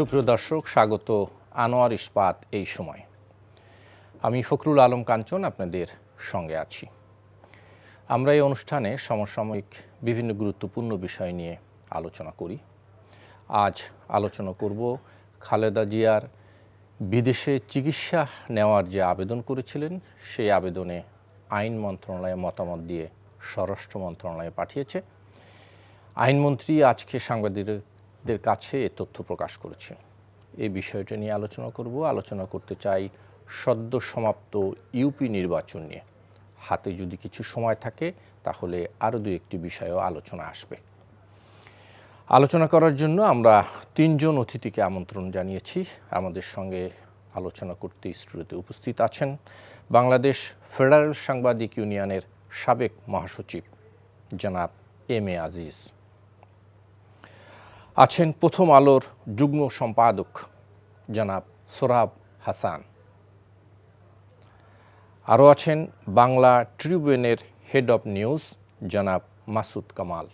সুপ্রিয় দর্শক, স্বাগত আনোয়ার ইস্পাত এই সময়। আমি ফখরুল আলম কাঞ্চন আপনাদের সঙ্গে আছি। আমরা এই অনুষ্ঠানে সমসাময়িক বিভিন্ন গুরুত্বপূর্ণ বিষয় নিয়ে আলোচনা করি। আজ আলোচনা করব খালেদা জিয়ার বিদেশে চিকিৎসা নেওয়ার যে আবেদন করেছিলেন, সেই আবেদনে আইন মন্ত্রণালয়ে মতামত দিয়ে স্বরাষ্ট্র মন্ত্রণালয়ে পাঠিয়েছে। আইনমন্ত্রী আজকে সাংবাদিকদের কাছে এ তথ্য প্রকাশ করেছে। এই বিষয়টা নিয়ে আলোচনা করতে চাই সদ্য সমাপ্ত ইউপি নির্বাচন নিয়ে। হাতে যদি কিছু সময় থাকে তাহলে আরও দু একটি বিষয়ও আলোচনা আসবে। আলোচনা করার জন্য আমরা তিনজন অতিথিকে আমন্ত্রণ জানিয়েছি। আমাদের সঙ্গে আলোচনা করতে স্টুডিওতে উপস্থিত আছেন বাংলাদেশ ফেডারেল সাংবাদিক ইউনিয়নের সাবেক মহাসচিব জনাব এম এ আজিজ, আছেন প্রথম আলোর যুগ্ম সম্পাদক জনাব সোহরাব হাসান, আরও আছেন বাংলা ট্রিবিউনের হেড অব নিউজ জনাব মাসুদ কামাল।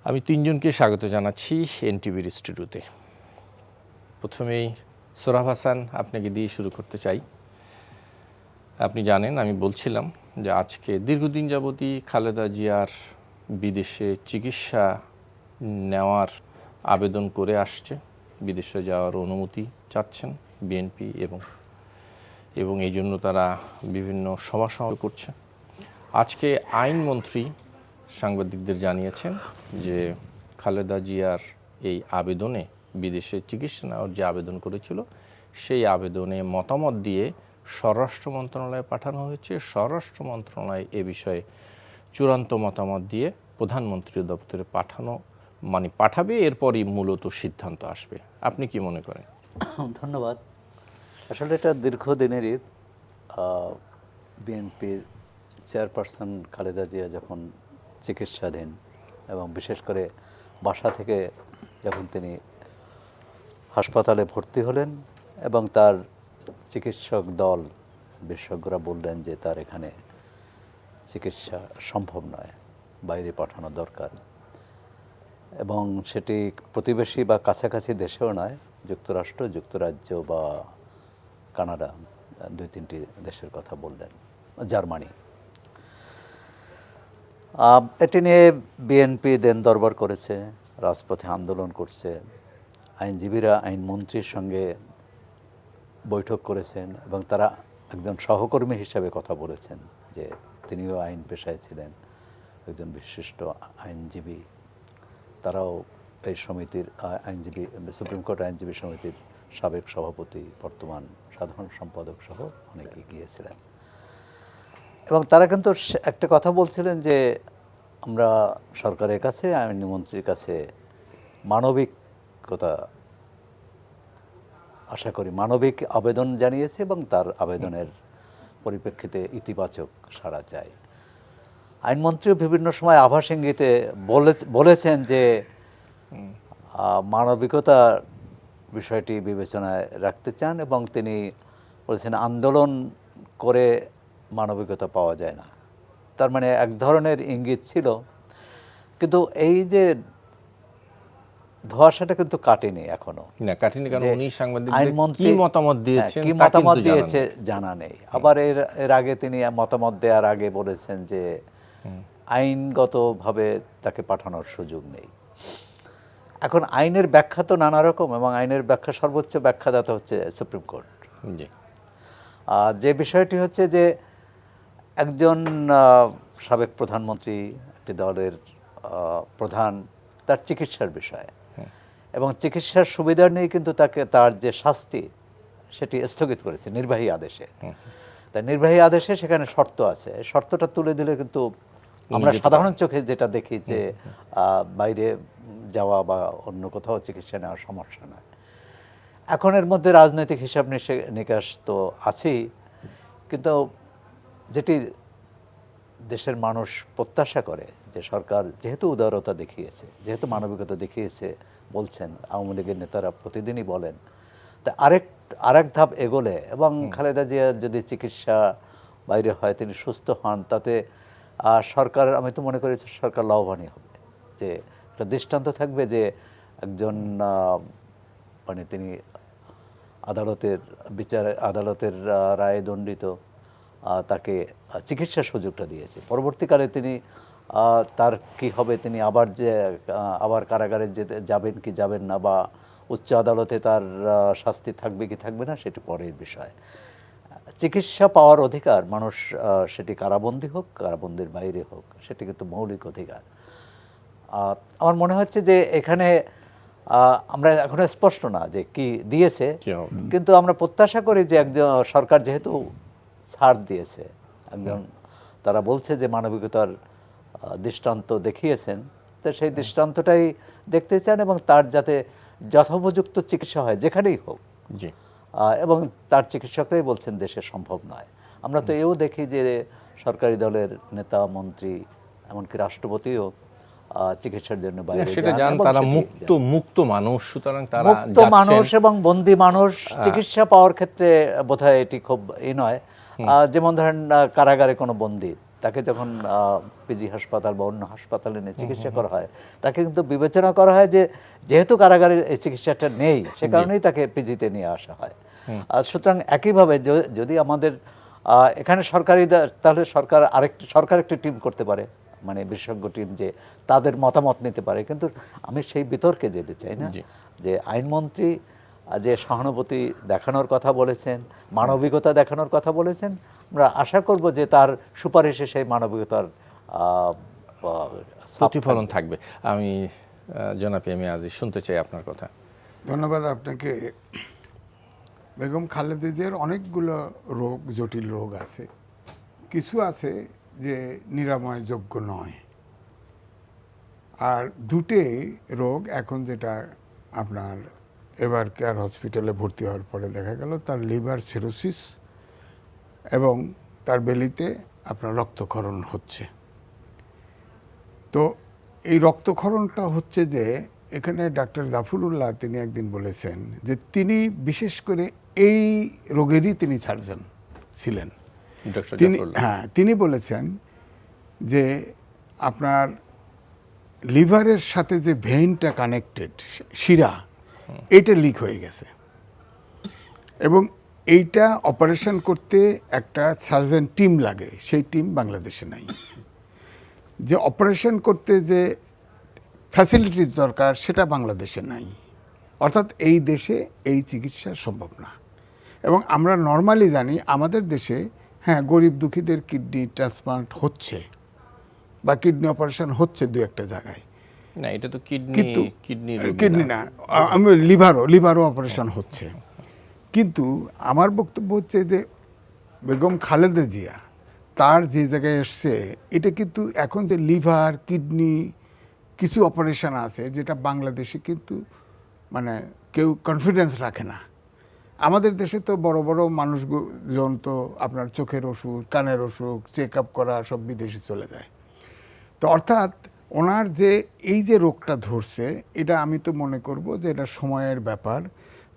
আমি তিনজনকে স্বাগত জানাচ্ছি এনটিভির স্টুডিওতে। প্রথমেই সোহরাব হাসান, আপনাকে দিয়ে শুরু করতে চাই। আপনি জানেন, আমি বলছিলাম যে আজকে দীর্ঘদিন যাবতই খালেদা জিয়ার বিদেশে চিকিৎসা নেওয়ার আবেদন করে আসছে, বিদেশে যাওয়ার অনুমতি চাচ্ছেন বিএনপি এবং এই জন্য তারা বিভিন্ন সভা করছে। আজকে আইনমন্ত্রী সাংবাদিকদের জানিয়েছেন যে খালেদা জিয়ার এই আবেদনে, বিদেশে চিকিৎসা নেওয়ার যে আবেদন করেছিল, সেই আবেদনে মতামত দিয়ে স্বরাষ্ট্র মন্ত্রণালয়ে পাঠানো হয়েছে। স্বরাষ্ট্র মন্ত্রণালয় এ বিষয়ে চূড়ান্ত মতামত দিয়ে প্রধানমন্ত্রীর দপ্তরে পাঠাবে, এরপরই মূলত সিদ্ধান্ত আসবে। আপনি কি মনে করেন? ধন্যবাদ। আসলে এটা দীর্ঘদিনেরই বিএনপির চেয়ারপারসন খালেদা জিয়া যখন চিকিৎসাধীন এবং বিশেষ করে বাসা থেকে যখন তিনি হাসপাতালে ভর্তি হলেন এবং তার চিকিৎসক দল, বিশেষজ্ঞরা বললেন যে তার এখানে চিকিৎসা সম্ভব নয়, বাইরে পাঠানো দরকার, এবং সেটি প্রতিবেশী বা কাছাকাছি দেশেও নয়, যুক্তরাষ্ট্র, যুক্তরাজ্য বা কানাডা, 2-3টি দেশের কথা বললেন, জার্মানি। এটি নিয়ে বিএনপি দেন দরবার করেছে, রাজপথে আন্দোলন করছে, আইনজীবীরা আইনমন্ত্রীর সঙ্গে বৈঠক করেছেন এবং তারা একজন সহকর্মী হিসাবে কথা বলেছেন যে তিনিও আইন পেশায় ছিলেন, একজন বিশিষ্ট আইনজীবী। তারাও এই সমিতির আইনজীবী, সুপ্রিম কোর্ট আইনজীবী সমিতির সাবেক সভাপতি, বর্তমান সাধারণ সম্পাদক সহ অনেকে গিয়েছিলেন এবং তারা কিন্তু একটা কথা বলছিলেন যে আমরা সরকারের কাছে, আইনমন্ত্রীর কাছে মানবিকতা আশা করি, মানবিক আবেদন জানিয়েছে এবং তার আবেদনের পরিপ্রেক্ষিতে ইতিবাচক সাড়া চাই। আইনমন্ত্রীও বিভিন্ন সময় আভাস ইঙ্গিতে বলেছেন যে মানবিকতা বিষয়টি বিবেচনায় রাখতে চান এবং তিনি বলেছেন আন্দোলন করে মানবিকতা পাওয়া যায় না। তার মানে এক ধরনের ইঙ্গিত ছিল, কিন্তু এই যে ধোঁয়াশাটা কিন্তু কাটেনি এখনো। না, কাটেনি, কারণ উনি সাংবাদিকদের আইনমন্ত্রী কি মতামত দিয়েছেন, কি মতামত দিয়েছে জানা নেই। আবার এর আগে তিনি মতামত দেওয়ার আগে বলেছেন যে আইনগতভাবে তাকে পাঠানোর সুযোগ নেই। এখন আইনের ব্যাখ্যা তো নানা রকম এবং আইনের ব্যাখ্যা, সর্বোচ্চ ব্যাখ্যাদাতা হচ্ছে সুপ্রিম কোর্ট। যে বিষয়টি হচ্ছে যে একজন সাবেক প্রধানমন্ত্রী, একটি দলের প্রধান, তার চিকিৎসার বিষয় এবং চিকিৎসার সুবিধা নিয়ে কিন্তু তার যে শাস্তি সেটি স্থগিত করেছে নির্বাহী আদেশে। তাই নির্বাহী আদেশে সেখানে শর্ত আছে, শর্তটা তুলে দিলে কিন্তু আমরা সাধারণ চোখে যেটা দেখি যে বাইরে যাওয়া বা অন্য কোথাও চিকিৎসা নেওয়ার সমস্যা নয়। এখন এর মধ্যে রাজনৈতিক হিসাব নিকাশ তো আছেই, কিন্তু যেটি দেশের মানুষ প্রত্যাশা করে যে সরকার যেহেতু উদারতা দেখিয়েছে, যেহেতু মানবিকতা দেখিয়েছে, বলছেন আওয়ামী লীগের নেতারা প্রতিদিনই বলেন, তা আরেক ধাপ এগোলে এবং খালেদা জিয়া যদি চিকিৎসা বাইরে হয়, তিনি সুস্থ হন, তাতে সরকার, আমি তো মনে করি সরকার লাভবানই হবে, যে একটা দৃষ্টান্ত থাকবে যে একজন মানে তিনি আদালতের রায়ে দণ্ডিত, তাকে চিকিৎসার সুযোগটা দিয়েছে। পরবর্তীকালে তিনি তার কি হবে, তিনি আবার কারাগারে যাবেন কি যাবেন না, বা উচ্চ আদালতে তার শাস্তি থাকবে কি থাকবে না, সেটি পরের বিষয়। চিকিৎসা পাওয়ার অধিকার মানুষ, সেটি কারাবন্দী হোক, কারাবন্দির বাইরে হোক, সেটি কিন্তু মৌলিক অধিকার। আমার মনে হচ্ছে যে এখানে আমরা এখনো স্পষ্ট না যে কি দিয়েছে, কিন্তু আমরা প্রত্যাশা করি যে একজন সরকার যেহেতু ছাড় দিয়েছে, একজন তারা বলছে যে মানবিকতার দৃষ্টান্ত দেখিয়েছেন, তো সেই দৃষ্টান্তটাই দেখতে চান এবং তার যাতে যথোপযুক্ত চিকিৎসা হয় যেখানেই হোক। এবং তার চিকিৎসকরাই বলছেন দেশে সম্ভব নয়। আমরা তো এও দেখি যে সরকারি দলের নেতা মন্ত্রী এমনকি রাষ্ট্রপতিও চিকিৎসার জন্য বাইরে যান, তারা মুক্ত মানুষ, সুতরাং তারা মুক্ত মানুষ এবং বন্দী মানুষ চিকিৎসা পাওয়ার ক্ষেত্রে বোধহয় এটি খুব নয়। যেমন ধরেন কারাগারে কোনো বন্দী, তাকে যখন পিজি হাসপাতাল বা অন্য হাসপাতালে নিয়ে চিকিৎসা করা হয়, তাকে কিন্তু বিবেচনা করা হয় যে যেহেতু কারাগারে এই চিকিৎসাটা নেই, সে কারণেই তাকে পিজিতে নিয়ে আসা হয়। সুতরাং একইভাবে যদি আমাদের এখানে তাহলে সরকার একটি টিম করতে পারে, মানে বিশেষজ্ঞ টিম, যে তাদের মতামত নিতে পারে। কিন্তু আমি সেই বিতর্কে যেতে চাই না যে আইনমন্ত্রী যে সহানুভূতি দেখানোর কথা বলেছেন, মানবিকতা দেখানোর কথা বলেছেন, আমরা আশা করব যে তার সুপারিশে সেই মানবিকতার প্রতিফলন থাকবে। আমি জনাব এম এ আজিজ শুনতে চাই আপনার কথা। ধন্যবাদ আপনাকে। বেগম খালেদা জিয়ার অনেকগুলো জটিল রোগ আছে, কিছু আছে যে নিরাময়যোগ্য নয়, আর দুটোই রোগ এখন যেটা আপনার এবার কেয়ার হসপিটালে ভর্তি হওয়ার পরে দেখা গেল তার লিভার সিরোসিস এবং তার বেলিতে আপনার রক্তক্ষরণ হচ্ছে। তো এই রক্তক্ষরণটা হচ্ছে যে এখানে ডাক্তার জাফরুল্লাহ তিনি একদিন বলেছেন যে তিনি বিশেষ করে এই রোগেরই তিনি সার্জন ছিলেন। তিনি বলেছেন যে আপনার লিভারের সাথে যে ভেইনটা কানেক্টেড, শিরা, এইটা লিক হয়ে গেছে এবং এইটা অপারেশন করতে একটা সার্জন টিম লাগে, সেই টিম বাংলাদেশে নাই। যে অপারেশন করতে যে ফ্যাসিলিটিস দরকার সেটা বাংলাদেশে নাই। অর্থাৎ এই দেশে এই চিকিৎসা সম্ভব না। এবং আমরা নর্মালি জানি আমাদের দেশে হ্যাঁ গরিব দুঃখীদের কিডনি ট্রান্সপ্লান্ট হচ্ছে বা কিডনি অপারেশন হচ্ছে দু একটা জায়গায়, না এটা তো কিডনি না, আমি লিভারও অপারেশন হচ্ছে। কিন্তু আমার বক্তব্য হচ্ছে যে বেগম খালেদা জিয়া তার যে জায়গায় এসছে, এটা কিন্তু এখন যে লিভার কিডনি কিছু অপারেশন আছে যেটা বাংলাদেশে কিন্তু মানে কেউ কনফিডেন্স রাখে না। আমাদের দেশে তো বড় বড় মানুষজন তো আপনার চোখের ওষুধ, কানের ওষুধ, চেক আপ করা সব বিদেশে চলে যায়। তো অর্থাৎ ওনার যে এই যে রোগটা ধরছে, এটা আমি তো মনে করব যে এটা সময়ের ব্যাপার।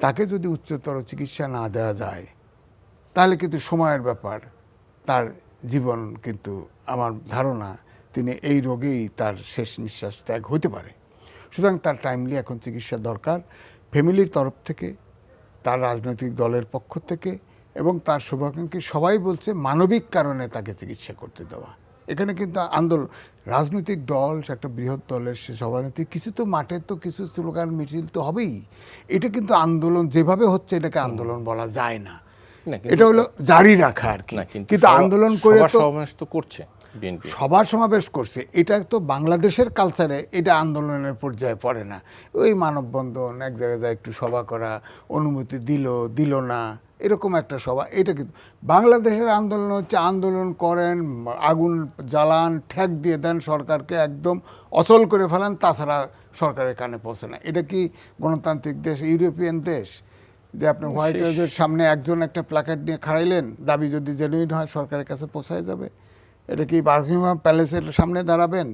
তাকে যদি উচ্চতর চিকিৎসা না দেওয়া যায় তাহলে কিন্তু সময়ের ব্যাপার, তার জীবন কিন্তু আমার ধারণা তিনি এই রোগেই তার শেষ নিঃশ্বাস ত্যাগ হতে পারে। সুতরাং তার টাইমলি এখন চিকিৎসা দরকার, ফ্যামিলির তরফ থেকে, তার রাজনৈতিক দলের পক্ষ থেকে, এবং তার শুভাকাঙ্ক্ষী সবাই বলছে মানবিক কারণে তাকে চিকিৎসা করতে দেওয়া। এখানে কিন্তু আন্দোলন, রাজনৈতিক দল একটা বৃহৎ দলের সে সভানেত্রী, কিছু তো মাঠে তো কিছু স্লোগান মিছিল তো হবেই। এটা কিন্তু আন্দোলন যেভাবে হচ্ছে এটাকে আন্দোলন বলা যায় না, এটা হলো জারি রাখা আর কি। কিন্তু আন্দোলন করে তো করছে, সবার সমাবেশ করছে, এটা তো বাংলাদেশের কালচারে এটা আন্দোলনের পর্যায়ে পড়ে না। ওই মানববন্ধন, এক জায়গায় একটু সভা করা, অনুমতি দিল না, এরকম একটা সভা। এটা কিন্তু বাংলাদেশের আন্দোলন হচ্ছে আন্দোলন করেন, আগুন জ্বালান, ঠ্যাক দিয়ে দেন সরকারকে, একদম অচল করে ফেলান, তাছাড়া সরকারের কানে পৌঁছে না। এটা কি গণতান্ত্রিক দেশ, ইউরোপিয়ান দেশ যে আপনি হোয়াইট হাউসের সামনে একজন একটা প্ল্যাকার্ড নিয়ে খাড়াইলেন, দাবি যদি জেনুইন হয় সরকারের কাছে পৌঁছায় যাবে? এটা কি বার্কিংহাম প্যালেসের সামনে দাঁড়াবেন?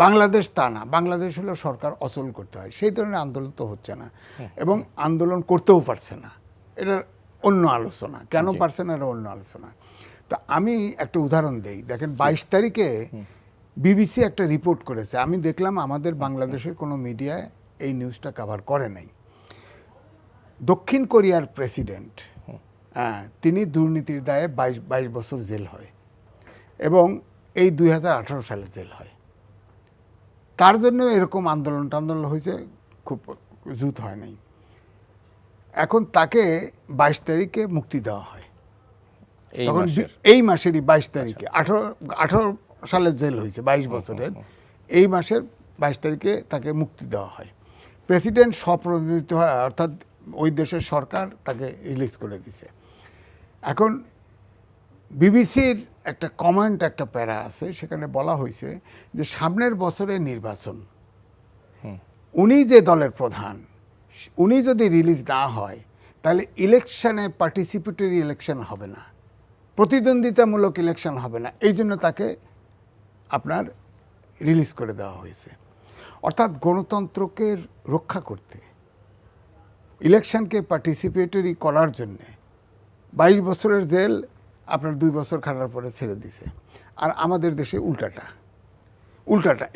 বাংলাদেশ তা না, বাংলাদেশ হলো সরকার অচল করতে হয়, সেই ধরনের আন্দোলন তো হচ্ছে না এবং আন্দোলন করতেও পারছে না। এটার অন্য আলোচনা, কেন পারছে না এটা অন্য আলোচনা। তা আমি একটা উদাহরণ দেই, দেখেন 22 তারিখে বিবিসি একটা রিপোর্ট করেছে, আমি দেখলাম আমাদের বাংলাদেশের কোনো মিডিয়ায় এই নিউজটা কভার করে নাই। দক্ষিণ কোরিয়ার প্রেসিডেন্ট তিনি দুর্নীতির দায়ে 22 বছর জেল হয় এবং এই 2018 সালে জেল হয়। তার জন্য এরকম আন্দোলন টান্দোলন হয়েছে, খুব জুত হয় নাই। এখন তাকে 22 তারিখে মুক্তি দেওয়া হয়। এই তখন মাসের? এই মাসেরই 22 তারিখে, 18 সালে জেল হয়েছে 22 বছরের। এই মাসের 22 তারিখে তাকে মুক্তি দেওয়া হয়। প্রেসিডেন্ট স্বপ্রণোদিত হয়, অর্থাৎ ওই দেশের সরকার তাকে রিলিজ করে দিছে। এখন বিবিসির একটা কমেন্ট, একটা প্যারা আছে, সেখানে বলা হয়েছে যে সামনের বছরে নির্বাচন, উনি যে দলের প্রধান, উনি যদি রিলিজ না হয় তাহলে ইলেকশনে পার্টিসিপেটরি ইলেকশন হবে না, প্রতিদ্বন্দ্বিতামূলক ইলেকশন হবে না, এই জন্য তাকে আপনার রিলিজ করে দেওয়া হয়েছে। অর্থাৎ গণতন্ত্রকে রক্ষা করতে, ইলেকশনকে পার্টিসিপেটরি করার জন্যে 22 বছরের জেল আপনার 2 বছর খাটার পরে ছেড়ে দিছে। আর আমাদের দেশে উল্টাটা।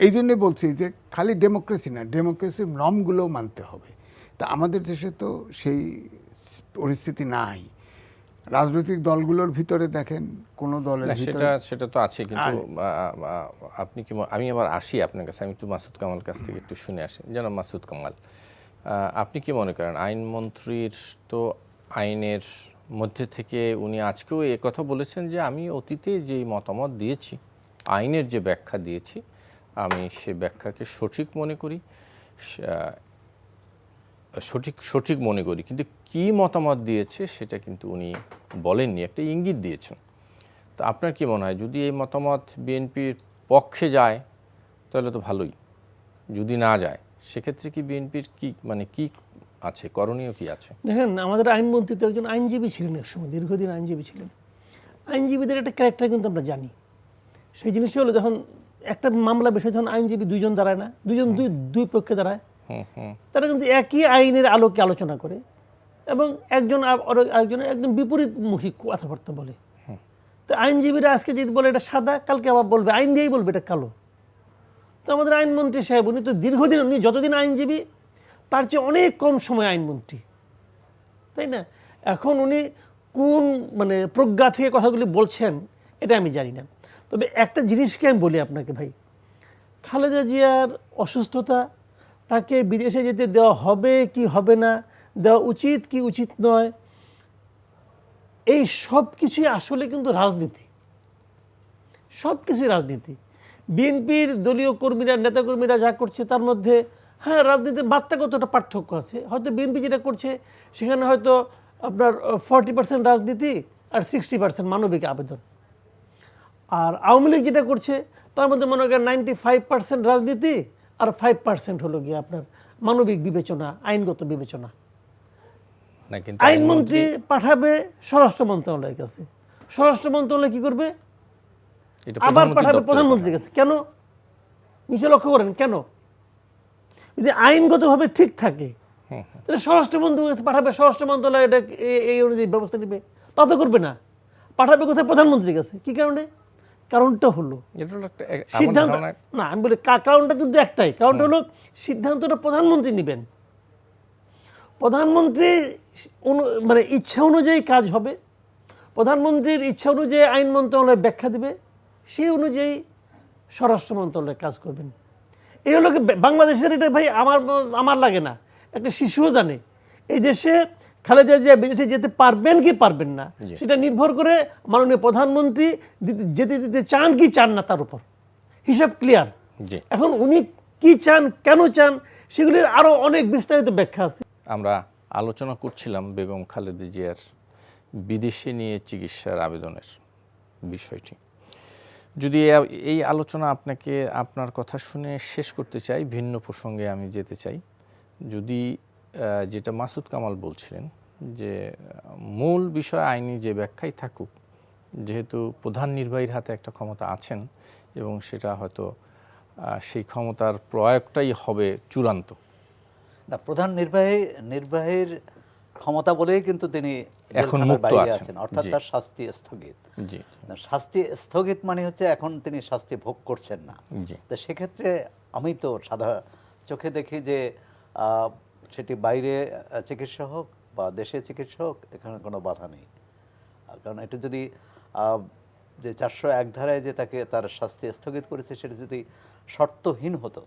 এই জন্যে বলছি যে খালি ডেমোক্রেসি না, ডেমোক্রেসির নর্মগুলোও মানতে হবে। তা আমাদের দেশে তো সেই পরিস্থিতি নাই। রাজনৈতিক দলগুলোর ভিতরে দেখেন, কোন দলের ভিতরে সেটা তো আছে, কিন্তু আপনি কি আমি আবার আসি আপনার কাছে, আমি একটু মাসুদ কামাল কাছ থেকে একটু শুনে আসি। যেন মাসুদ কামাল, আপনি কি মনে করেন আইনমন্ত্রীর তো আইনের মধ্যে থেকে উনি আজকেও এ কথা বলেছেন যে আমি অতীতে যেই মতামত দিয়েছি, আইনের যে ব্যাখ্যা দিয়েছি, আমি সে ব্যাখ্যাকে সঠিক মনে করি, সঠিক মনে করি, কিন্তু কি মতামত দিয়েছে সেটা কিন্তু উনি বলেননি, একটা ইঙ্গিত দিয়েছেন। তো আপনার কি মনে হয় যদি এই মতামত বিএনপির পক্ষে যায় তাহলে তো ভালোই, যদি না যায় সেক্ষেত্রে কি বিএনপির কি কি আছে, করণীয় কি আছে? দেখেন, আমাদের আইনমন্ত্রী তো একজন আইনজীবী ছিলেন, এক সময় দীর্ঘদিন আইনজীবী ছিলেন। আইনজীবীদের একটা ক্যারেক্টার কিন্তু আমরা জানি। সেই জিনিসটা হলো, যখন একটা মামলা বিষয় যখন আইনজীবী দুইজন দাঁড়ায় না, দুই পক্ষে দাঁড়ায়, তারা কিন্তু একই আইনের আলোকে আলোচনা করে এবং একজন একজন বিপরীতমুখী কথাবার্তা বলে। তো আইনজীবীরা আজকে যদি বলে এটা সাদা, কালকে আবার বলবে, আইন দিয়েই বলবে এটা কালো। তো আমাদের আইনমন্ত্রী সাহেব, উনি তো দীর্ঘদিন, উনি যতদিন আইনজীবী তার চেয়ে অনেক কম সময় আইনমন্ত্রী, তাই না? এখন উনি কোন প্রজ্ঞা থেকে কথাগুলি বলছেন এটা আমি জানি না। তবে একটা জিনিসকে আমি বলি আপনাকে ভাই, খালেদা জিয়ার অসুস্থতা, তাকে বিদেশে যেতে দেওয়া হবে কি হবে না, দেওয়া উচিত কি উচিত নয়, এই সব কিছুই আসলে কিন্তু রাজনীতি, সব কিছুই রাজনীতি। বিএনপির দলীয় কর্মীরা, নেতাকর্মীরা যা করছে তার মধ্যে হ্যাঁ রাজনীতির মাত্রাগত একটা পার্থক্য আছে। হয়তো বিএনপি যেটা করছে সেখানে হয়তো আপনার 40% রাজনীতি আর 60% মানবিক আবেদন। আর আওয়ামী লীগ যেটা করছে তার মধ্যে মনে করেন 95% রাজনীতি আর 5% হলো গিয়ে আপনার মানবিক বিবেচনা, আইনগত বিবেচনা। আইনমন্ত্রী পাঠাবে স্বরাষ্ট্র মন্ত্রণালয়ের কাছে, স্বরাষ্ট্র মন্ত্রণালয় কি করবে? আবার পাঠাবে প্রধানমন্ত্রীর কাছে। কেন? নিচে লক্ষ্য করেন, কেন? যদি আইনগতভাবে ঠিক থাকে তাহলে স্বরাষ্ট্র মন্ত্রীর কাছে পাঠাবে, স্বরাষ্ট্র মন্ত্রণালয় এটা এই অনুযায়ী ব্যবস্থা নেবে। তা তো করবে না, পাঠাবে কোথায়? প্রধানমন্ত্রীর কাছে। কি কারণে? কারণটা হলো সিদ্ধান্ত না, আমি বলি কারণটা কিন্তু একটাই, কারণটা হলো সিদ্ধান্তটা প্রধানমন্ত্রী নেবেন। প্রধানমন্ত্রীর ইচ্ছা অনুযায়ী কাজ হবে, প্রধানমন্ত্রীর ইচ্ছা অনুযায়ী আইন মন্ত্রণালয় ব্যাখ্যা দেবে, সেই অনুযায়ী স্বরাষ্ট্র মন্ত্রণালয় কাজ করবেন। এই হলো বাংলাদেশের, এটা ভাই আমার লাগে না, একটা শিশুও জানে এই দেশে খালেদা জিয়া বিদেশে যেতে পারবেন কি পারবেন না, সেটা নির্ভর করে মাননীয় প্রধানমন্ত্রী যেতে দিতে চান কি চান না তার উপর। হিসাব ক্লিয়ার। এখন উনি কি চান, কেন চান, সেগুলির আরো অনেক বিস্তারিত ব্যাখ্যা আছে। আমরা আলোচনা করছিলাম বেগম খালেদা জিয়ার বিদেশে নিয়ে চিকিৎসার আবেদনের বিষয়টি। যদি এই আলোচনা আপনার কথা শুনে শেষ করতে চাই, ভিন্ন প্রসঙ্গে আমি যেতে চাই। যদি যেটা মাসুদ কামাল বলছিলেন যে মূল বিষয় আইনি যে ব্যাখ্যাই থাকুক, যেহেতু প্রধান নির্বাহীর হাতে একটা ক্ষমতা আছেন এবং সেটা হয়তো সেই ক্ষমতার প্রয়োগটাই হবে চূড়ান্ত। না, প্রধান নির্বাহীর ক্ষমতা বলেই কিন্তু তিনি এখন মুক্ত আছেন, অর্থাৎ তার শাস্তি স্থগিত। শাস্তি স্থগিত মানে হচ্ছে এখন তিনি শাস্তি ভোগ করছেন না। তো সেক্ষেত্রে আমি তো সাদা চোখে দেখি যে সেটি বাইরে চিকিৎসা হোক বা দেশে চিকিৎসা হোক, এখানে কোনো বাধা নেই। কারণ এটা যদি যে 401 ধারায় যে তাকে তার শাস্তি স্থগিত করেছে, সেটা যদি শর্তহীন হতো,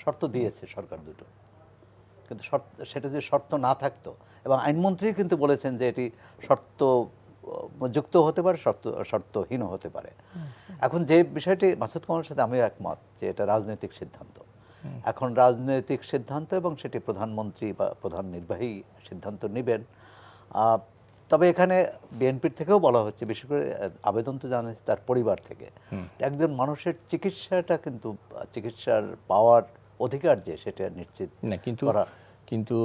শর্ত দিয়েছে সরকার দুটো, কিন্তু সেটা যদি শর্ত না থাকতো, এবং আইনমন্ত্রী কিন্তু বলেছেন যে এটি শর্ত যুক্ত হতে পারে, শর্তহীনও হতে পারে। এখন যে বিষয়টি মাসুদ কামালের সাথে আমিও একমত যে এটা রাজনৈতিক সিদ্ধান্ত। এখন রাজনৈতিক সিদ্ধান্ত, এবং সেটি প্রধানমন্ত্রী বা প্রধান নির্বাহী সিদ্ধান্ত নেবেন। তবে এখানে বিএনপির থেকেও বলা হচ্ছে, বিশেষ করে আবেদন তো জানাচ্ছে তার পরিবার থেকে, একজন মানুষের চিকিৎসাটা কিন্তু চিকিৎসার পাওয়ার অধিকার যে সেটা নিশ্চিত না, কিন্তু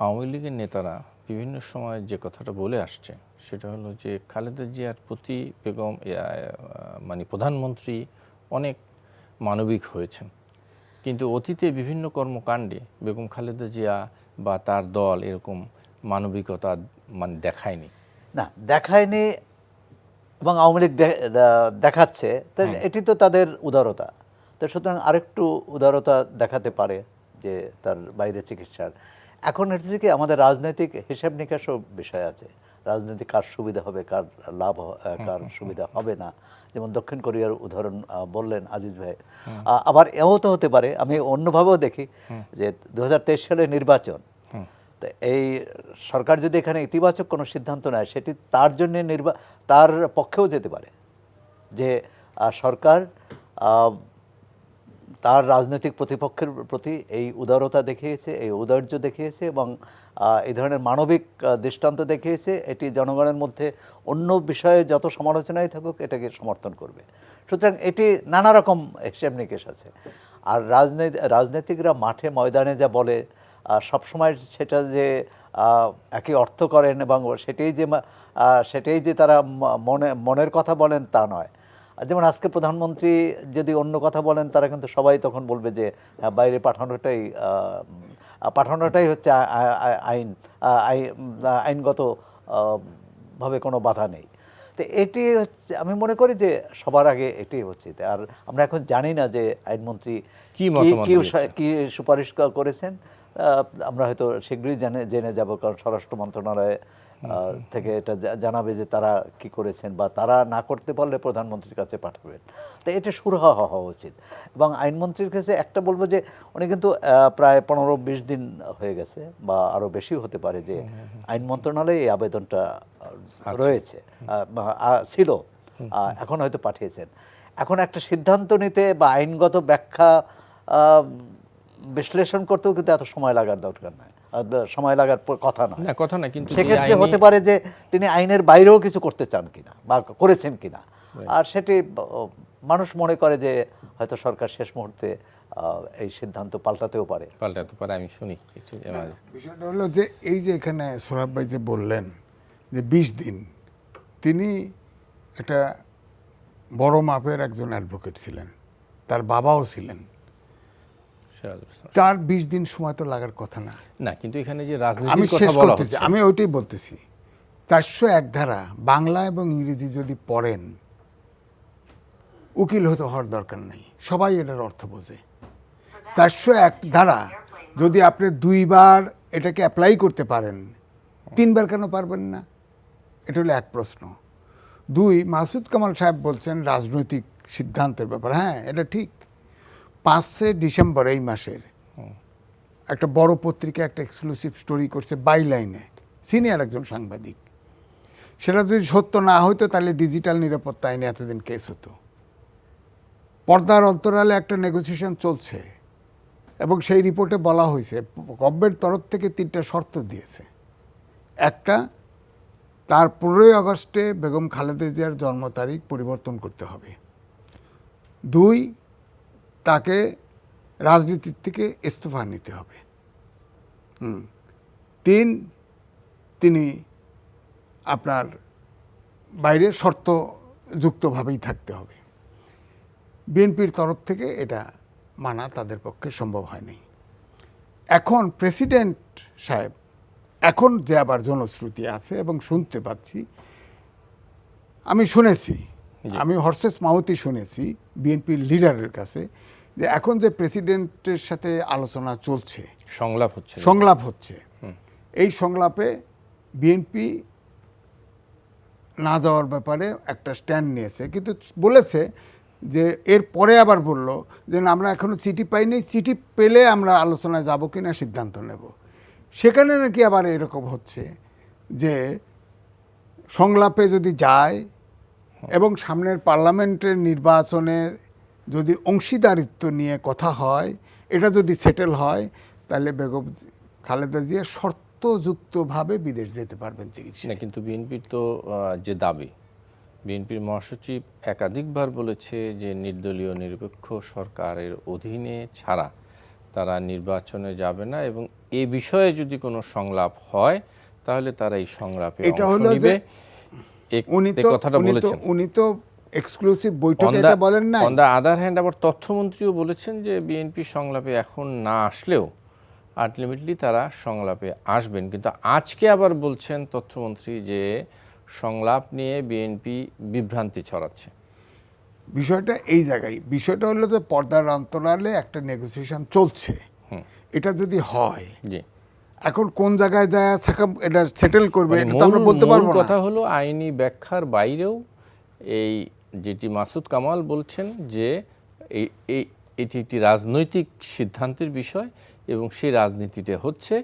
আওয়ামী লীগের নেতারা বিভিন্ন সময় যে কথাটা বলে আসছে সেটা হলো যে খালেদা জিয়ার প্রতি বেগম মানে প্রধানমন্ত্রী অনেক মানবিক হয়েছেন, কিন্তু অতীতে বিভিন্ন কর্মকাণ্ডে বেগম খালেদা জিয়া বা তার দল এরকম মানবিকতা মানে দেখায়নি। না, দেখায়নি, এবং আওয়ামী লীগ দেখাচ্ছে, তো এটি তো তাদের উদারতা। তো সুতরাং আরেকটু উদারতা দেখাতে পারে যে তার বাইরে চিকিৎসার। এখন হচ্ছে কি, আমাদের রাজনৈতিক হিসাব নিকাশও বিষয় আছে, রাজনৈতিক কার সুবিধা হবে, কার লাভ, কার সুবিধা হবে না। যেমন দক্ষিণ কোরিয়ার উদাহরণ বললেন আজিজ ভাই। আবার এও তো হতে পারে, আমি অন্যভাবেও দেখি যে 2023 সালের নির্বাচন, তো এই সরকার যদি এখানে ইতিবাচক কোনো সিদ্ধান্ত নেয়, সেটি তার জন্য তার পক্ষেও যেতে পারে, যে সরকার তার রাজনৈতিক প্রতিপক্ষের প্রতি এই উদারতা দেখিয়েছে, এই ঔদার্য দেখিয়েছে, এবং এই ধরনের মানবিক দৃষ্টান্ত দেখিয়েছে। এটি জনগণের মধ্যে অন্য বিষয়ে যত সমালোচনাই থাকুক এটাকে সমর্থন করবে। সুতরাং এটি নানা রকম হিসেব নিকেশ আছে। আর রাজনীতিকরা মাঠে ময়দানে যা বলে সবসময় সেটা যে একই অর্থ করেন, এবং সেটাই যে তারা মনের কথা বলেন তা নয়। যেমন আজকে প্রধানমন্ত্রী যদি অন্য কথা বলেন, তারা কিন্তু সবাই তখন বলবে যে বাইরে পাঠানোটাই হচ্ছে আইনগত ভাবে কোনো বাধা নেই। তো এটি হচ্ছে, আমি মনে করি যে সবার আগে এটি হচ্ছে। আর আমরা এখন জানি না যে আইনমন্ত্রী কি সুপারিশ করেছেন, আমরা হয়তো শীঘ্রই জেনে যাব, কারণ স্বরাষ্ট্র মন্ত্রণালয় থেকে এটা জানাবে যে তারা কি করেছেন, বা তারা না করতে পারলে প্রধানমন্ত্রীর কাছে পাঠাবেন। তো এটা সুরাহা হওয়া উচিত। এবং আইনমন্ত্রীর কাছে একটা বলবো যে উনি কিন্তু প্রায় 15-20 দিন হয়ে গেছে, বা আরও বেশিও হতে পারে, যে আইন মন্ত্রণালয়ে এই আবেদনটা রয়েছে, ছিল, এখন হয়তো পাঠিয়েছেন। এখন একটা সিদ্ধান্ত নিতে বা আইনগত ব্যাখ্যা বিশ্লেষণ করতেও কিন্তু এত সময় লাগার দরকার নাই, সময় লাগার কথা নয়। কিন্তু সেক্ষেত্রে হতে পারে যে তিনি আইনের বাইরেও কিছু করতে চান কিনা বা করেছেন কিনা, আর সেটি মানুষ মনে করে যে হয়তো সরকার শেষ মুহূর্তে এই সিদ্ধান্ত পাল্টাতে পারে। আমি শুনি বিষয়টা হলো যে এই যে এখানে সোহরাব ভাই যে বললেন যে 20 দিন, তিনি একটা বড় মাপের একজন অ্যাডভোকেট ছিলেন, তার বাবাও ছিলেন, তার 20 দিন সময় তো লাগার কথা না। না, কিন্তু এখানে যে রাজনীতির কথা বলা হচ্ছে, আমি ওইটাই বলতেছি। 401 ধারা বাংলা এবং ইংরেজি যদি পড়েন, উকিল হতে হওয়ার দরকার নেই, সবাই এটার অর্থ বোঝে। 401 ধারা যদি আপনি 2 বার এটাকে অ্যাপ্লাই করতে পারেন, 3 বার কেন পারবেন না? এটা হলো এক প্রশ্ন। 2, মাসুদ কামাল সাহেব বলছেন রাজনৈতিক সিদ্ধান্তের ব্যাপার। হ্যাঁ, এটা ঠিক। 5 ডিসেম্বর এই মাসের একটা বড় পত্রিকা একটা এক্সক্লুসিভ স্টোরি করছে বাইলাইনে, সিনিয়র একজন সাংবাদিক। সেটা যদি সত্য না হইতো তাহলে ডিজিটাল নিরাপত্তা আইনে এতদিন কেস হতো। পর্দার অন্তরালে একটা নেগোসিয়েশন চলছে, এবং সেই রিপোর্টে বলা হয়েছে গভর্নমেন্টের তরফ থেকে 3টা শর্ত দিয়েছে। একটা, তার 15ই আগস্টে বেগম খালেদা জিয়ার জন্ম তারিখ পরিবর্তন করতে হবে। 2, তাকে রাজনীতির থেকে ইস্তফা নিতে হবে। 3, তিনি আপনার বাইরে শর্তযুক্তভাবেই থাকতে হবে। বিএনপির তরফ থেকে এটা মানা তাদের পক্ষে সম্ভব হয়নি। এখন প্রেসিডেন্ট সাহেব, এখন যে আবার জনশ্রুতি আছে এবং শুনতে পাচ্ছি, আমি শুনেছি, আমি হর্সেস মাউথই শুনেছি বিএনপির লিডারের কাছে, যে এখন যে প্রেসিডেন্টের সাথে আলোচনা চলছে, সংলাপ হচ্ছে এই সংলাপে বিএনপি না যাওয়ার ব্যাপারে একটা স্ট্যান্ড নিয়েছে, কিন্তু বলেছে যে এর পরে আবার বলল যে না, আমরা এখনো চিঠি পাইনি, চিঠি পেলে আমরা আলোচনায় যাব কিনা সিদ্ধান্ত নেব। সেখানে নাকি আবার এরকম হচ্ছে যে সংলাপে যদি যায় এবং সামনের পার্লামেন্টের নির্বাচনের যদি অংশীদারিত্ব নিয়ে কথা হয়, এটা যদি সেটেল হয়, তাহলে বেগম খালেদা জিয়া শর্তযুক্তভাবে বিদেশ যেতে পারবেন চিকিৎসা। কিন্তু বিএনপির তো যে দাবি, বিএনপির মহাসচিব একাধিকবার বলেছে যে নির্দলীয় নিরপেক্ষ সরকারের অধীনে ছাড়া তারা নির্বাচনে যাবে না, এবং এ বিষয়ে যদি কোনো সংলাপ হয় তাহলে তারা এই সংলাপে অংশ নেবে। উনি তো এক্সক্লুসিভ বৈঠকে এটা বলেন না। অন দ্য আদার হ্যান্ড আবার তথ্যমন্ত্রীও বলেছেন যে বিএনপি সংলাপে এখন না আসলেও আলটিমেটলি তারা সংলাপে আসবেন। কিন্তু আজকে আবার বলছেন তথ্যমন্ত্রী যে সংলাপ নিয়ে বিএনপি বিভ্রান্তি ছড়াচ্ছে। বিষয়টা এই জায়গায়, বিষয়টা হলো যে পর্দার অন্তরালে একটা নেগোসিয়েশন চলছে, এটা যদি হয়, জি, এখন কোন জায়গায় যায় এটা সেটেল করবে এটা তো আমরা বলতে পারবো না। কথা হলো আইনি ব্যাখ্যার বাইরেও এই যেটি মাসুদ কামাল বলছেন যে এটি একটি রাজনৈতিক সিদ্ধান্তের বিষয় এবং সেই রাজনীতিটা হচ্ছে,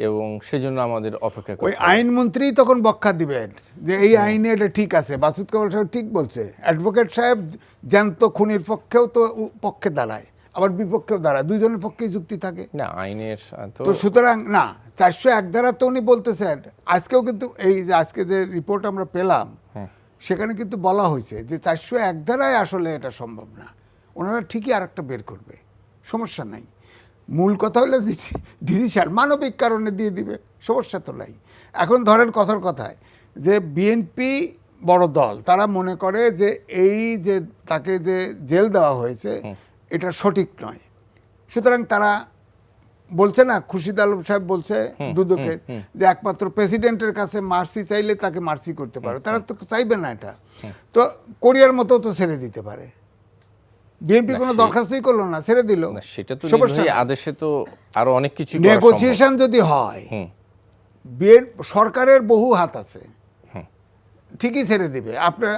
এবং সেজন্য আমাদের অপেক্ষা করতে ওই আইনমন্ত্রী তখন ব্যাখ্যা দিবেন যে এই আইনে এটা ঠিক আছে। মাসুদ কামাল সাহেব ঠিক বলছে, অ্যাডভোকেট সাহেব জ্যান্ত খুনির পক্ষেও তো পক্ষে দাঁড়ায়, আবার বিপক্ষেও দাঁড়ায়, দুইজনের পক্ষেই যুক্তি থাকে না আইনের। তো সুতরাং না, 401 ধারা তো উনি বলতেছেন। আজকেও কিন্তু এই যে আজকে যে রিপোর্ট আমরা পেলাম সেখানে কিন্তু বলা হয়েছে যে 401 ধারায় আসলে এটা সম্ভব না। ওনারা ঠিকই আর একটা বের করবে, সমস্যা নাই। মূল কথা হলো ডিসিশন মানবিক কারণে দিয়ে দিবে, সমস্যা তো নাই। এখন ধরেন কথার কথায় যে বিএনপি বড় দল, তারা মনে করে যে এই যে তাকে যে জেল দেওয়া হয়েছে এটা সঠিক নয়, সুতরাং তারা বলছে না, খুরশিদ আলম সাহেব বলছে দুদকের যে একমাত্র প্রেসিডেন্টের কাছে মার্সি চাইলে তাকে মার্সি করতে পারে, তারা তো চাইবে না এটা, তো কোরিয়ার মতো তো ছেড়ে দিতে পারে। বিএনপি কোনো দরখাস্তই করলো না, ছেড়ে দিল। সেটা তো আদেশে তো আরো অনেক কিছু নেগোসিয়েশন যদি হয়, সরকারের বহু হাত আছে, ঠিকই ছেড়ে দিবে।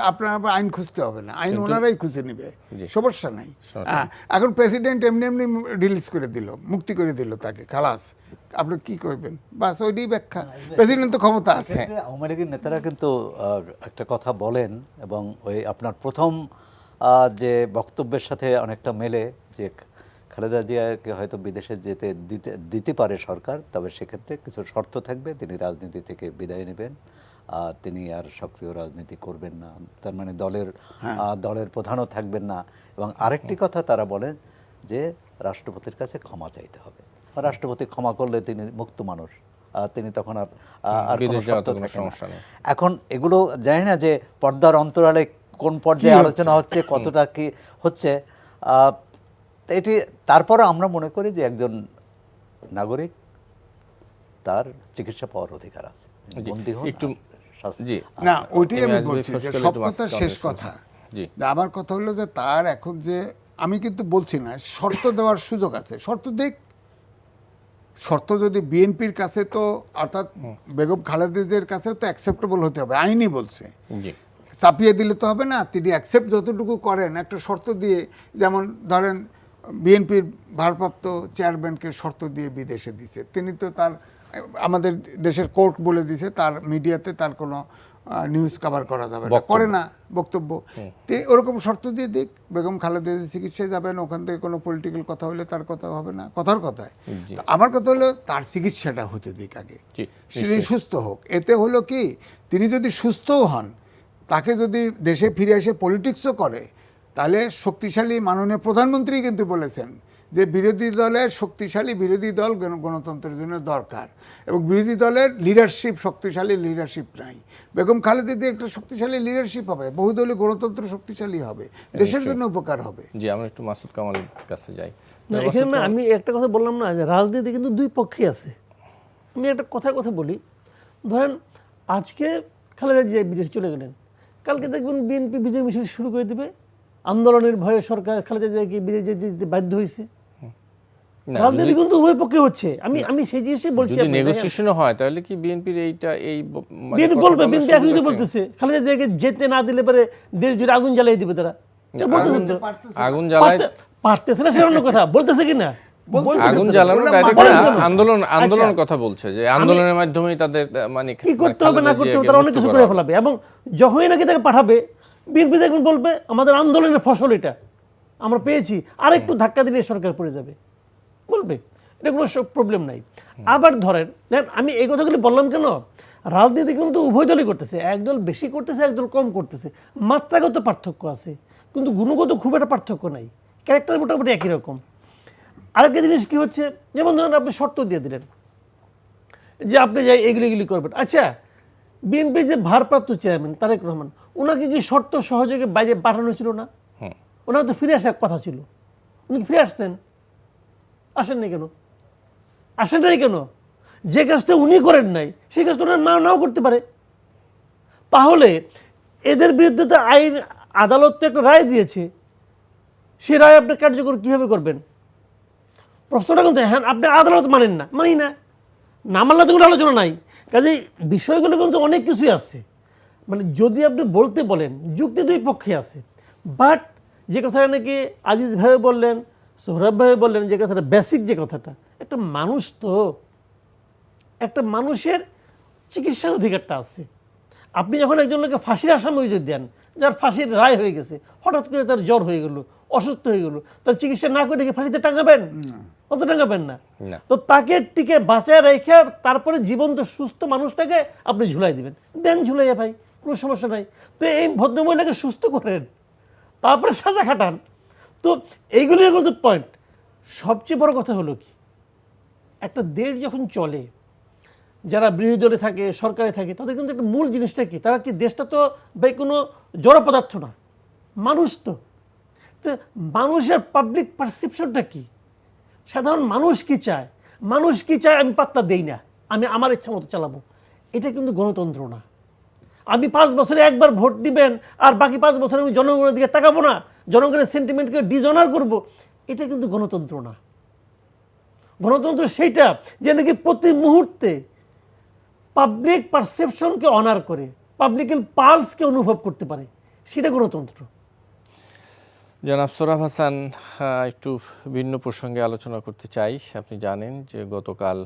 আপনার আইন খুঁজতে হবে না, আইন ওনারাই খুঁজে নেবে, সমস্যা নাই। এখন প্রেসিডেন্ট এমনি এমনি রিলিজ করে দিল, মুক্তি করে দিল তাকে, খালাস, আপনি কি করবেন? বাস ওইটাই ব্যাখ্যা, প্রেসিডেন্ট তো ক্ষমতা আছে। আওয়ামী লীগের নেতারা কিন্তু একটা কথা বলেন, এবং ওই আপনার প্রথম যে বক্তব্যের সাথে অনেকটা মেলে, যে খালেদা জিয়াকে হয়তো বিদেশে দিতে পারে সরকার, তবে সেক্ষেত্রে কিছু শর্ত থাকবে, তিনি রাজনীতি থেকে বিদায় নেবেন, তিনি আর সক্রিয় রাজনীতি করবেন না, তার মানে দলের প্রধানও থাকবেন না। এবং আরেকটি কথা তারা বলেন যে রাষ্ট্রপতির কাছে ক্ষমা চাইতে হবে, রাষ্ট্রপতি ক্ষমা করলে তিনি মুক্ত মানুষ, তিনি তখন আর কোনো শর্ত থাকে না। এখন এগুলো জানি না যে পর্দার অন্তরালে কোন পর্যায়ে আলোচনা হচ্ছে, কতটা কি হচ্ছে, এটি তারপরে আমরা মনে করি যে একজন নাগরিক তার চিকিৎসা পাওয়ার অধিকার আছে। না, ওইটাই আমি বলছি যে সব কথা শেষ কথা। আমার কথা হলো যে তার এখন যে, আমি কিন্তু বলছি না শর্ত দেওয়ার সুযোগ আছে, শর্ত দেখ, শর্ত যদি বিএনপির কাছে তো, অর্থাৎ বেগম খালেদা জিয়ার কাছে তো অ্যাকসেপ্টেবল হতে হবে, আইনই বলছে, চাপিয়ে দিলে তো হবে না। তিনি অ্যাকসেপ্ট যতটুকু করেন একটা শর্ত দিয়ে, যেমন ধরেন বিএনপির ভারপ্রাপ্ত চেয়ারম্যানকে শর্ত দিয়ে বিদেশে দিছে, তিনি তো তার, আমাদের দেশের কোর্ট বলে দিছে তার মিডিয়াতে তার কোনো নিউজ কভার করা যাবে না, করে না বক্তব্য, ওরকম শর্ত দিয়ে দিক। বেগম খালেদা জিয়া চিকিৎসায় যাবেন, ওখান থেকে কোনো পলিটিক্যাল কথা হলে তার কথা হবে না, কথার কথায়। আমার কথা হলো তার চিকিৎসাটা হতে দিক আগে, তিনি সুস্থ হোক। এতে হলো কি, তিনি যদি সুস্থও হন, তাকে যদি দেশে ফিরে এসে পলিটিক্সও করে, তাহলে শক্তিশালী মাননীয় প্রধানমন্ত্রী কিন্তু বলেছেন যে বিরোধী দলের শক্তিশালী বিরোধী দল গণতন্ত্রের জন্য দরকার, এবং বিরোধী দলের লিডারশিপ, শক্তিশালী লিডারশিপ নাই। বেগম খালেদা জিয়া একটা শক্তিশালী লিডারশিপ হবে, বহুদলীয় গণতন্ত্র শক্তিশালী হবে, দেশের জন্য উপকার হবে। জি, আমরা একটু মাসুদ কামালের কাছে যাই। এখানে আমি একটা কথা বললাম না যে রাজনীতি কিন্তু দুই পক্ষই আছে। আমি একটা কথা বলি, ধরেন আজকে খালেদা জিয়া বিদেশে চলে গেলেন, কালকে দেখবেন বিএনপি বিজয় মিছিল শুরু করে দেবে, আন্দোলনের ভয়ে সরকার খালেদা জিয়াকে বিদায় দিতে বাধ্য হয়েছে? না, রাজনীতি কিন্তু উভয় পক্ষে হচ্ছে। আমি সেই জিনিসই বলছি। যদি নেগোসিয়েশন হয় তাহলে কি বিএনপির এইটা এই মানে বিএনপি কথা বলবে, বলার বিএনপি সুযোগ এখন আছে? বলতেছে খালেদা জিয়াকে যেতে না দিলে পরে দেশ জুড়ে আগুন জ্বালিয়ে দিবে তারা। বলতেছেন তো। আগুন জ্বালায়, পারতেছে না সেটা অন্য কথা, বলতেছে কিনা? আগুন জ্বালানো ডাইরেক্ট বলেন না, কেন? আন্দোলনের কথা বলছে যে আন্দোলনের মাধ্যমেই তাদের মানে কি করতে হবে না খালেদা করতে হবে জিয়াকে তারা অনেক মুক্ত কিছু করা করে হবে। ফেলাবে, এবং যখনই নাকি তাকে পাঠাবে বিএনপি দেখবেন বলবে আমাদের আন্দোলনের ফসল এটা আমরা পেয়েছি, আর একটু ধাক্কা দিলে সরকার পড়ে যাবে, বলবে। এটা কোনো প্রবলেম নাই। আবার ধরেন আমি এই কথাগুলি বললাম কেন, রাজনীতি কিন্তু উভয় দলই করতেছে, একদল বেশি করতেছে, একদল কম করতেছে, মাত্রাগত পার্থক্য আছে, কিন্তু গুণগত খুব একটা পার্থক্য নাই, ক্যারেক্টার মোটামুটি একই রকম। আরেকটা জিনিস কি হচ্ছে, যেমন ধরেন আপনি শর্ত দিয়ে দিলেন যে আপনি যাই এগুলি করবেন। আচ্ছা, বিএনপি যে ভারপ্রাপ্ত চেয়ারম্যান তারেক রহমান, ওনাকে কি শর্ত সহযোগে বাইরে পাঠানো ছিল না? ওনার তো ফিরে আসার কথা ছিল, উনি ফিরে আসছেন, আসেননি কেন? আসেন নাই কেন? যে কাজটা উনি করেন নাই সেই কাজটা ওনার নাও করতে পারে। তাহলে এদের বিরুদ্ধে তো আইন আদালত তো একটা রায় দিয়েছে, সে রায় আপনি কার্যকর কীভাবে করবেন? প্রশ্নটা কিন্তু হ্যাঁ, আপনি আদালত মানেন না, মানি না, না মানলে তো কোনো আলোচনা নাই। কাজেই বিষয়গুলো কিন্তু অনেক কিছুই আছে, মানে যদি আপনি বলতে বলেন যুক্তি দুই পক্ষে আছে। বাট যে কথাটা নাকি আজিজ ভাই বললেন, সোহরাব ভাই বললেন, যে কথাটা বেসিক, যে কথাটা একটা মানুষ, তো একটা মানুষের চিকিৎসার অধিকারটা আছে। আপনি যখন একজন লোককে ফাঁসির আসামি যদি দেন, যার ফাঁসির রায় হয়ে গেছে, হঠাৎ করে তার জ্বর হয়ে গেল, অসুস্থ হয়ে গেল, তার চিকিৎসা না করে কি ফাঁসিতে টাঙাবেন? অত টাঙাবেন না। তো তাকে টিকে বাঁচায় রেখে তারপরে জীবন্ত সুস্থ মানুষটাকে আপনি ঝুলাই দিবেন, দেন ঝুলাইয়া ভাই, কোনো সমস্যা নাই। তো এই ভদ্রমহিলাকে সুস্থ করেন, তারপরে সাজা খাটান। তো এইগুলির কিন্তু পয়েন্ট। সবচেয়ে বড় কথা হলো কি, একটা দেশ যখন চলে, যারা বিরোধী দলে থাকে, সরকারে থাকে, তাদের কিন্তু একটা মূল জিনিসটা কি, তারা কি, দেশটা তো ভাই কোনো জড় পদার্থ না, মানুষ। তো মানুষের পাবলিক পারসেপশনটা কি, সাধারণ মানুষ কি চায়, মানুষ কি চায় আমি পাত্তা দেই না, আমি আমার ইচ্ছা মতো চালাবো, এটা কিন্তু গণতন্ত্র না। আমি 5 বছরে একবার ভোট দিবেন আর বাকি 5 বছর আমি জনগণের দিকে তাকাবো না, জনগণের সেন্টিমেন্টকে ডিজনার করব, এটা কিন্তু গণতন্ত্র না। গণতন্ত্র সেইটা যে নাকি প্রতি মুহূর্তে পাবলিক পারসেপশনকে অনার করে, পাবলিকের পালসকে অনুভব করতে পারে, সেটা গণতন্ত্র। জনাব সোহরাব হাসান, একটু ভিন্ন প্রসঙ্গে আলোচনা করতে চাই। আপনি জানেন যে গতকাল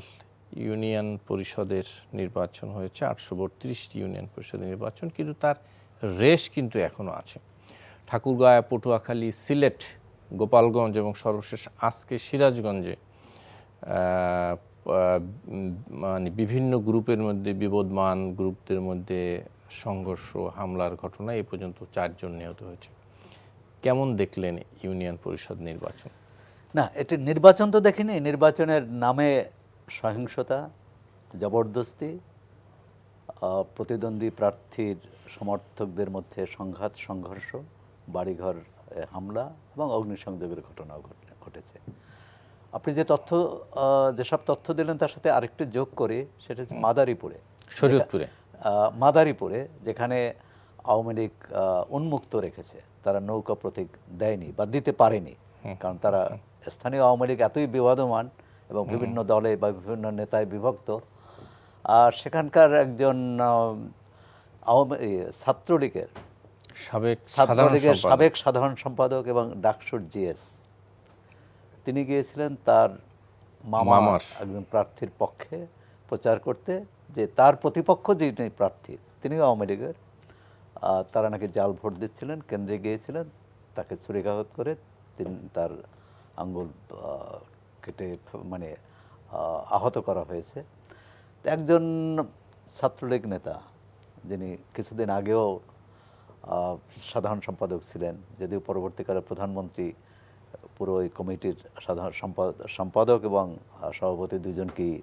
ইউনিয়ন পরিষদের নির্বাচন হয়েছে, 832টি ইউনিয়ন পরিষদের নির্বাচন, কিন্তু তার রেশ কিন্তু এখনও আছে। ঠাকুরগাঁও, পটুয়াখালী, সিলেট, গোপালগঞ্জ এবং সর্বশেষ আজকে সিরাজগঞ্জে মানে বিভিন্ন গ্রুপের মধ্যে, বিবদমান গ্রুপদের মধ্যে সংঘর্ষ, হামলার ঘটনা, এই পর্যন্ত 4 জন নিহত হয়েছে। কেমন দেখলেন ইউনিয়ন পরিষদ নির্বাচন? না, এটি নির্বাচন তো দেখিনি, নির্বাচনের নামে সহিংসতা, জবরদস্তি, প্রতিদ্বন্দ্বী প্রার্থীর সমর্থকদের মধ্যে সংঘাত, সংঘর্ষ, বাড়িঘর হামলা এবং অগ্নিসংযোগের ঘটনাও ঘটেছে। আপনি যে যেসব তথ্য দিলেন তার সাথে আরেকটু যোগ করে, সেটা হচ্ছে মাদারীপুরে, যেখানে আওয়ামী লীগ উন্মুক্ত রেখেছে, তারা নৌকা প্রতীক দেয়নি বা দিতে পারেনি, কারণ তারা স্থানীয় আওয়ামী লীগ এতই বিবাদমান এবং বিভিন্ন দলে বা বিভিন্ন নেতায় বিভক্ত। আর সেখানকার একজন ছাত্রলীগের সাবেক সাধারণ সম্পাদক এবং ডাকসুর জিএস, তিনি গিয়েছিলেন তার মামার একজন প্রার্থীর পক্ষে প্রচার করতে, যে তার প্রতিপক্ষ যিনি প্রার্থী তিনিও আওয়ামী লীগের, তারা নাকি জাল ভোট দিচ্ছিলেন, কেন্দ্রে গিয়েছিলেন, তাকে ছুরিকাঘাত করে তার আঙ্গুল কেটে মানে আহত করা হয়েছে। একজন ছাত্রলীগ নেতা, যিনি কিছুদিন আগেও সাধারণ সম্পাদক ছিলেন, যদিও পরবর্তীকালে প্রধানমন্ত্রী, পুরো ওই কমিটির সাধারণ সম্পাদক এবং সভাপতি দুজনকেই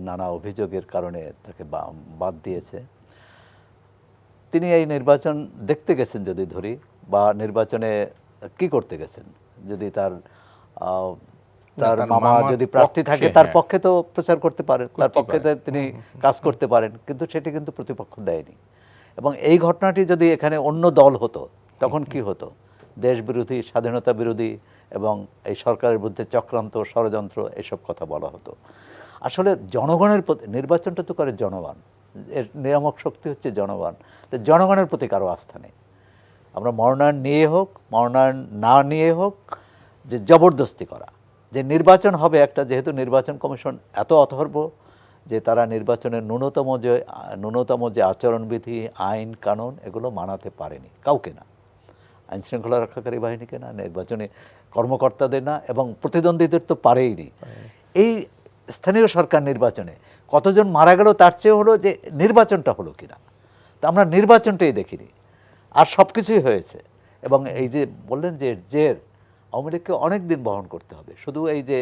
নানা অভিযোগের কারণে তাকে বাদ দিয়েছে। তিনি এই নির্বাচন দেখতে গেছেন যদি ধরি, বা নির্বাচনে কি করতে গেছেন, যদি তার মামা যদি প্রার্থী থাকে তার পক্ষে তো প্রচার করতে পারেন, তার পক্ষে তিনি কাজ করতে পারেন, কিন্তু সেটি কিন্তু প্রতিপক্ষ দেয়নি। এবং এই ঘটনাটি যদি এখানে অন্য দল হতো তখন কি হতো? দেশ বিরোধী, স্বাধীনতা বিরোধী এবং এই সরকারের বিরুদ্ধে চক্রান্ত, ষড়যন্ত্র এসব কথা বলা হতো। আসলে জনগণের প্রতি, নির্বাচনটা তো করে জনগণ, এর নিয়ামক শক্তি হচ্ছে জনগণ, তো জনগণের প্রতি কারো আস্থা নেই। আমরা মনোনয়ন নিয়ে হোক, মনোনয়ন না নিয়ে হোক, যে জবরদস্তি করা যে নির্বাচন হবে একটা, যেহেতু নির্বাচন কমিশন এত অথর্ব যে তারা নির্বাচনের ন্যূনতম যে আচরণবিধি, আইন কানুন এগুলো মানাতে পারেনি, কাউকে না, আইন শৃঙ্খলা রক্ষাকারী বাহিনীকে না, নির্বাচনী কর্মকর্তাদের না, এবং প্রতিদ্বন্দ্বীদের তো পারেইনি। এই স্থানীয় সরকার নির্বাচনে কতজন মারা গেল তার চেয়ে হলো যে নির্বাচনটা হলো কিনা। তা আমরা নির্বাচনটাই দেখিনি, আর সব কিছুই হয়েছে। এবং এই যে বললেন যে জের, আওয়ামী লীগকে অনেক দিন বহন করতে হবে, শুধু এই যে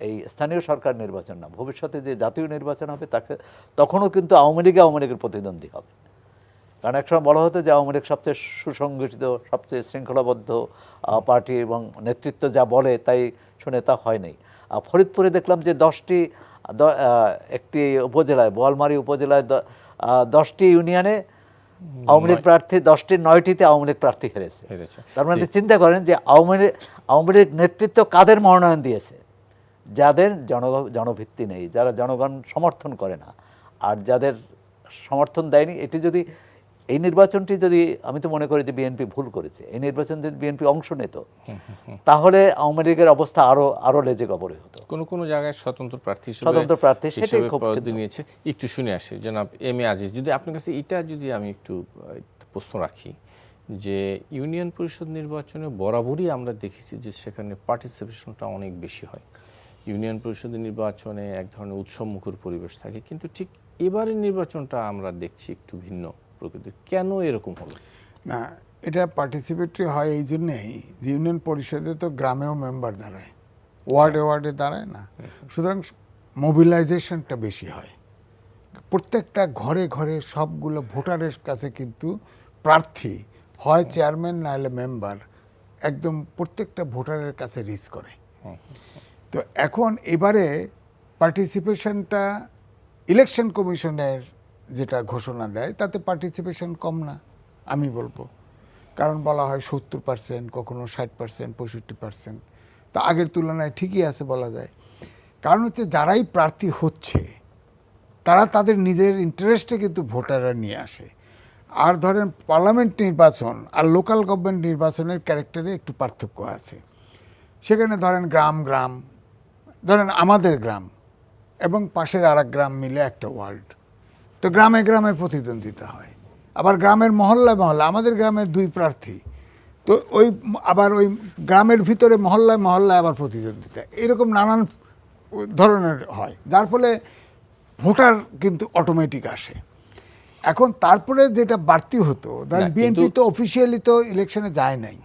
এই স্থানীয় সরকার নির্বাচন না, ভবিষ্যতে যে জাতীয় নির্বাচন হবে তাকে তখনও কিন্তু আওয়ামী লীগের প্রতিদ্বন্দ্বী হবে। কারণ একসময় বলা হতো যে আওয়ামী লীগ সবচেয়ে সুসংগঠিত, সবচেয়ে শৃঙ্খলাবদ্ধ পার্টি, এবং নেতৃত্ব যা বলে তাই শুনে তা হয় নাই। ফরিদপুরে দেখলাম যে একটি উপজেলায়, বোয়ালমারী উপজেলায় 10টি ইউনিয়নে আওয়ামী লীগ প্রার্থী, 10টির 9টিতে আওয়ামী লীগ প্রার্থী হেরেছে। তার মানে চিন্তা করেন যে আওয়ামী লীগ নেতৃত্ব কাদের মনোনয়ন দিয়েছে? যাদের জনভিত্তি নেই, যারা জনগণ সমর্থন করে না, আর যাদের সমর্থন দেয়নি। এই নির্বাচনটি যদি, আমি তো মনে করি যে বিএনপি ভুল করেছে, এই নির্বাচন যদি বিএনপি অংশ নিত তাহলে আওয়ামী লীগের অবস্থা আরো লেজে গবরে হতো। কোনো জায়গায় স্বতন্ত্র প্রার্থী সেটাই খুব নিয়েছে। একটু শুনে আসি জনাব এম এ আজিজ, যদি আপনার কাছে এটা যদি আমি একটু প্রশ্ন রাখি, যে ইউনিয়ন পরিষদ নির্বাচনে বরাবরই আমরা দেখেছি যে সেখানে পার্টিসিপেশনটা অনেক বেশি হয়। ইউনিয়ন পরিষদ নির্বাচনে এক ধরনের উৎসবমুখর পরিবেশ থাকে, কিন্তু ঠিক এবারের নির্বাচনটা আমরা দেখছি একটু ভিন্ন প্রকৃতির। কেন এরকম হলো? না, এটা পার্টিসিপেটরি হয় এই জন্যেই যে ইউনিয়ন পরিষদে তো গ্রামেও মেম্বার দাঁড়ায়, ওয়ার্ডে দাঁড়ায় না, সুতরাং মোবিলাইজেশনটা বেশি হয়। প্রত্যেকটা ঘরে ঘরে সবগুলো ভোটারের কাছে কিন্তু প্রার্থী হয় চেয়ারম্যান না হলে মেম্বার একদম প্রত্যেকটা ভোটারের কাছে রিচ করে। তো এখন এবারে পার্টিসিপেশনটা ইলেকশন কমিশনের যেটা ঘোষণা দেয় তাতে পার্টিসিপেশন কম না আমি বলবো, কারণ বলা হয় 70%, কখনো 60%, 65%, তো আগের তুলনায় ঠিকই আছে বলা যায়। কারণ হচ্ছে যারাই প্রার্থী হচ্ছে তারা তাদের নিজের ইন্টারেস্টে কিন্তু ভোটাররা নিয়ে আসে। আর ধরেন পার্লামেন্ট নির্বাচন আর লোকাল গভর্নমেন্ট নির্বাচনের ক্যারেক্টারে একটু পার্থক্য আছে। সেখানে ধরেন গ্রাম, ধরেন আমাদের গ্রাম এবং পাশের আর এক গ্রাম মিলে একটা ওয়ার্ড, তো গ্রামে গ্রামে প্রতিদ্বন্দ্বিতা হয়। আবার গ্রামের মহল্লায় আমাদের গ্রামের 2 প্রার্থী, তো আবার ওই গ্রামের ভিতরে মহল্লায় আবার প্রতিদ্বন্দ্বিতা, এরকম নানান ধরনের হয়, যার ফলে ভোটার কিন্তু অটোমেটিক আসে। এখন তারপরে যেটা বাড়তি হতো, ধরেন বিএনপি তো অফিসিয়ালি তো ইলেকশনে যায় নাই,